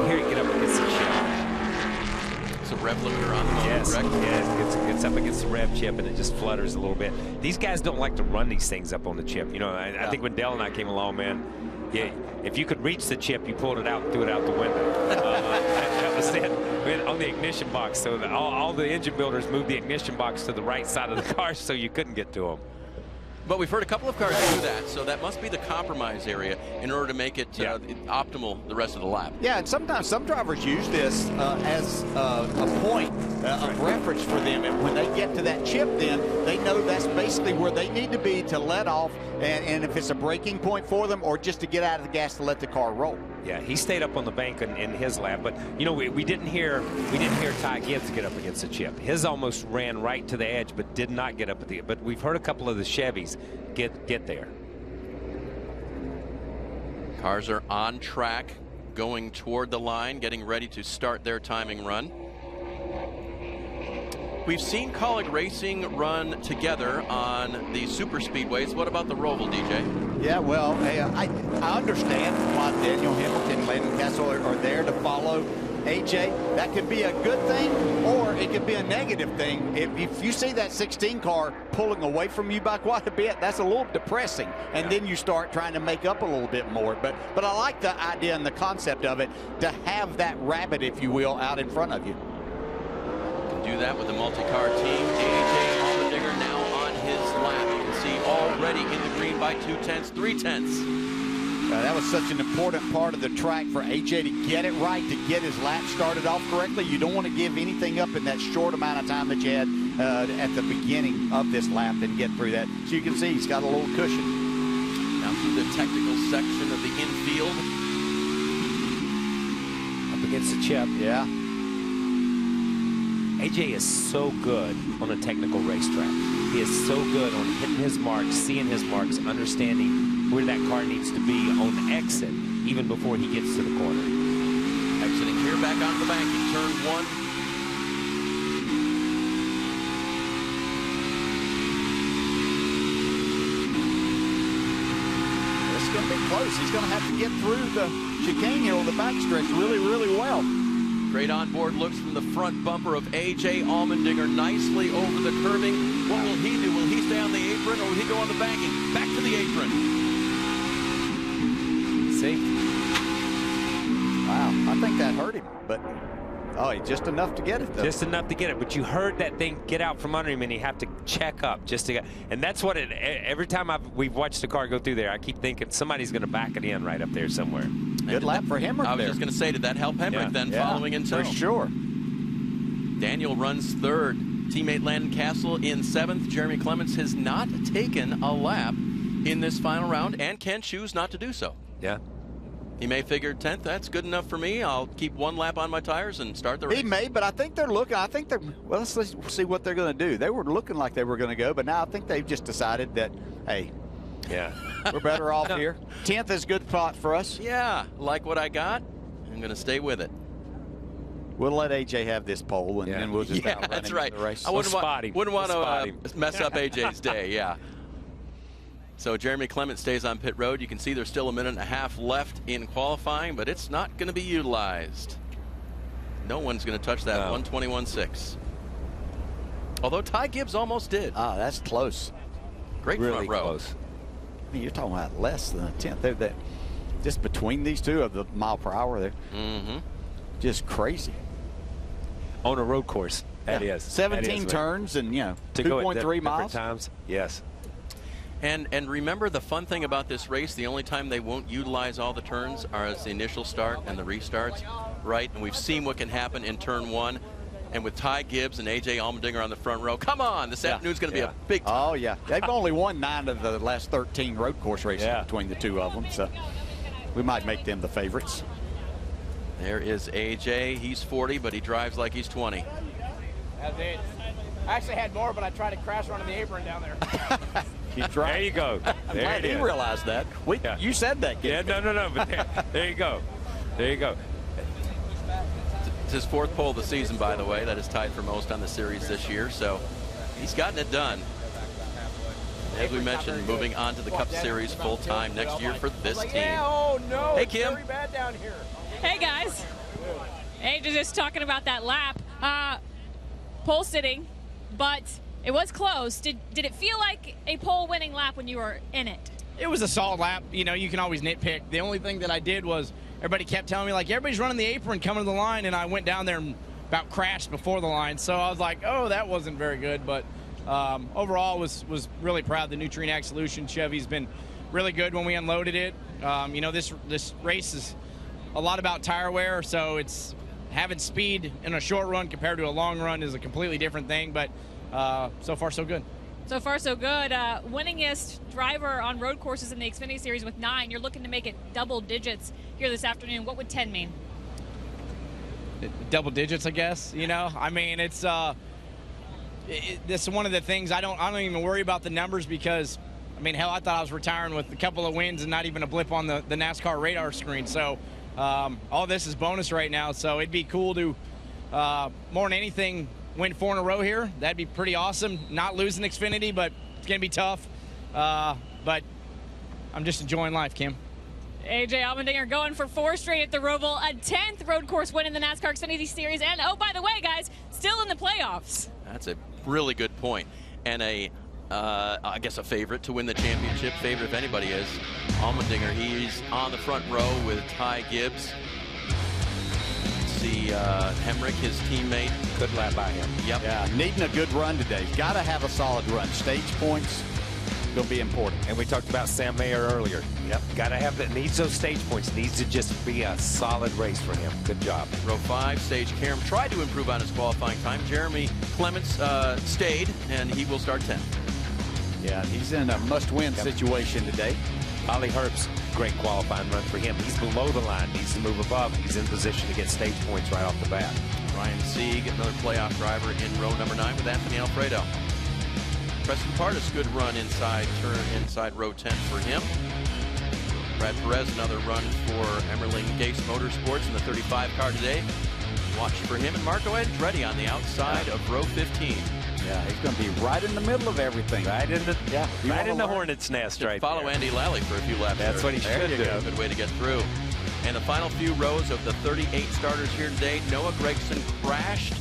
Here you get up against the chip. It's a rev limiter on the motor, correct? Yes, it gets up against the rev chip and it just flutters a little bit. These guys don't like to run these things up on the chip. You know, I think when Dale and I came along, man, yeah, if you could reach the chip, you pulled it out and threw it out the window. That was it. On the ignition box. So all the engine builders moved the ignition box to the right side of the car so you couldn't get to them. But we've heard a couple of cars do that, so that must be the compromise area in order to make it optimal the rest of the lap. Yeah, and sometimes some drivers use this as a point of reference for them. And when they get to that chip, then they know that's basically where they need to be to let off, and if it's a braking point for them or just to get out of the gas to let the car roll. Yeah, he stayed up on the bank in his lap, but you know we didn't hear Ty Gibbs get up against the chip. His almost ran right to the edge, but did not get up at the. But we've heard a couple of the Chevys get there. Cars are on track, going toward the line, getting ready to start their timing run. We've seen Colleague Racing run together on the super speedways. What about the Roval, DJ? Yeah, well, I understand why Daniel Hamilton and Landon Castle are there to follow AJ. That could be a good thing, or it could be a negative thing. If you see that 16 car pulling away from you by quite a bit, that's a little depressing. And then you start trying to make up a little bit more. But I like the idea and the concept of it, to have that rabbit, if you will, out in front of you. Do that with the multi-car team. AJ Allmendinger now on his lap. You can see already in the green by 2/10, 3/10. That was such an important part of the track for AJ to get it right, to get his lap started off correctly. You don't want to give anything up in that short amount of time that you had at the beginning of this lap and get through that. So you can see he's got a little cushion. Now through the technical section of the infield. Up against the chip. Yeah. AJ is so good on a technical racetrack. He is so good on hitting his marks, seeing his marks, understanding where that car needs to be on the exit, even before he gets to the corner. Exiting here, back onto the banking, turn one. It's going to be close. He's going to have to get through the chicane here on the backstretch really, really well. Great onboard looks from the front bumper of AJ Allmendinger, nicely over the curving. What will he do? Will he stay on the apron, or will he go on the banking? Back to the apron. See? Wow, I think that hurt him, but just enough to get it, though. Just enough to get it, but you heard that thing get out from under him, and he have to check up just to get. And that's what it. Every time we've watched the car go through there, I keep thinking somebody's going to back it in right up there somewhere. Good lap for Hemrick there. I was just going to say, did that help Hemrick then following in tow? For sure. Daniel runs third. Teammate Landon Castle in seventh. Jeremy Clements has not taken a lap in this final round and can choose not to do so. Yeah. He may figure 10th, that's good enough for me. I'll keep one lap on my tires and start the race. He may, but I think they're looking. Well, let's see what they're going to do. They were looking like they were going to go, but now I think they've just decided that, hey, yeah, we're better off here. 10th is a good spot for us. Yeah, like what I got. I'm going to stay with it. We'll let AJ have this pole, and then we'll just out that's running right. the race. I wouldn't want to mess up AJ's day. Yeah. So Jeremy Clement stays on pit road. You can see there's still a minute and a half left in qualifying, but it's not going to be utilized. No one's going to touch that 1:21.6. Although Ty Gibbs almost did. That's close. Great really front row. Close. I mean, you're talking about less than a tenth. That just between these two of the mile per hour there. Mm-hmm. Just crazy. On a road course. That is. 17 turns and, 2.3 miles. Times. Yes. And remember, the fun thing about this race, the only time they won't utilize all the turns are as the initial start and the restarts, right? And we've seen what can happen in turn 1. And with Ty Gibbs and A.J. Allmendinger on the front row, come on, this afternoon's going to be a big time. Oh, yeah. They've only won 9 of the last 13 road course races between the two of them. So we might make them the favorites. There is A.J. He's 40, but he drives like he's 20. That's it. I actually had more, but I tried to crash running the apron down there. There you go. I'm glad he realized that. You said that. Yeah, no. But there you go. There you go. It's his 4th pole of the season, by the way. That is tied for most on the series this year. So he's gotten it done. As we mentioned, moving on to the Cup Series full-time next year for this team. Oh, no. Hey, Kim. Very bad down here. Hey, guys. Hey, just talking about that lap. Pole sitting, but it was close. Did it feel like a pole-winning lap when you were in it? It was a solid lap. You can always nitpick. The only thing that I did was everybody kept telling me, like, everybody's running the apron coming to the line, and I went down there and about crashed before the line. So I was like, oh, that wasn't very good. But overall, was really proud of the new Trinac solution. Chevy's been really good when we unloaded it. This race is a lot about tire wear, so it's having speed in a short run compared to a long run is a completely different thing. But so far, so good. So far, so good. Winningest driver on road courses in the Xfinity Series with 9. You're looking to make it double digits here this afternoon. What would 10 mean? Double digits, I guess. I mean, it's this is one of the things I don't even worry about the numbers because, I mean, hell, I thought I was retiring with a couple of wins and not even a blip on the NASCAR radar screen. So all this is bonus right now. So it'd be cool to more than anything win 4 in a row here. That'd be pretty awesome. Not losing Xfinity, but it's going to be tough. But I'm just enjoying life, Kim. A.J. Allmendinger going for 4 straight at the Roval, a 10th road course win in the NASCAR Xfinity Series. And, oh, by the way, guys, still in the playoffs. That's a really good point. And I guess a favorite to win the championship. Favorite if anybody is. Allmendinger, he's on the front row with Ty Gibbs. See Hemrick, his teammate. Good lap by him. Yep. Yeah, needing a good run today. Got to have a solid run. Stage points will be important. And we talked about Sam Mayer earlier. Yep. Got to have that. Needs those stage points. Needs to just be a solid race for him. Good job. Row 5, Sage Karam tried to improve on his qualifying time. Jeremy Clements stayed, and he will start 10th. Yeah, he's in a must-win situation today. Ollie Herbst, great qualifying run for him. He's below the line, needs to move above. He's in position to get stage points right off the bat. Ryan Sieg, another playoff driver in row number 9 with Anthony Alfredo. Preston Pardis, good run inside row 10 for him. Brad Perez, another run for Emerling Gase Motorsports in the 35 car today. Watch for him and Marco Andretti on the outside of row 15. Yeah, he's going to be right in the middle of everything. Right in the hornet's nest right follow there. Andy Lally for a few laps. That's what he should do. Good way to get through. And the final few rows of the 38 starters here today, Noah Gragson crashed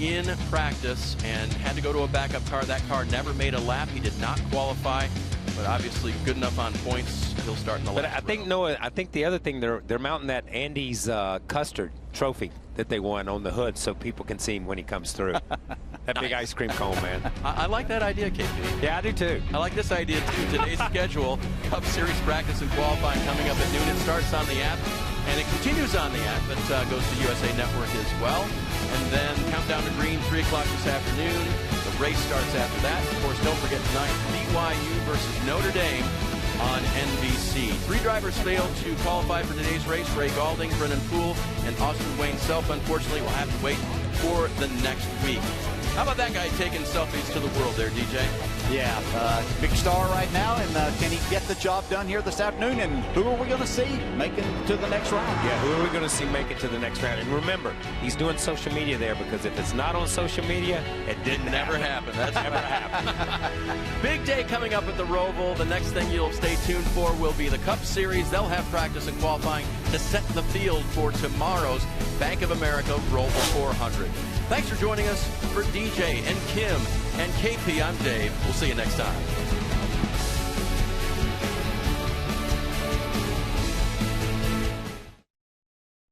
in practice and had to go to a backup car. That car never made a lap. He did not qualify, but obviously good enough on points. He'll start in the last But I think, Noah, the other thing, they're mounting that Andy's custard trophy that they won on the hood so people can see him when he comes through. That big ice cream cone, man. I like that idea, KP. Yeah, I do too. I like this idea too. Today's schedule, Cup Series practice and qualifying coming up at noon. It starts on the app and it continues on the app. It goes to USA Network as well. And then countdown to green, 3 o'clock this afternoon. The race starts after that. Of course, don't forget tonight, BYU versus Notre Dame on NBC. 3 drivers failed to qualify for today's race. Ray Galding, Brennan Poole, and Austin Wayne Self. Unfortunately, will have to wait for the next week. How about that guy taking selfies to the world there, DJ? Yeah, big star right now, and can he get the job done here this afternoon? And who are we going to see making to the next round? Yeah, who are we going to see make it to the next round? And remember, he's doing social media there, because if it's not on social media, it didn't Never happen. That's never happen. Big day coming up at the Roval. The next thing you'll stay tuned for will be the Cup Series. They'll have practice and qualifying to set the field for tomorrow's Bank of America Roval 400. Thanks for joining us. For DJ and Kim and KP, I'm Dave. We'll see you next time.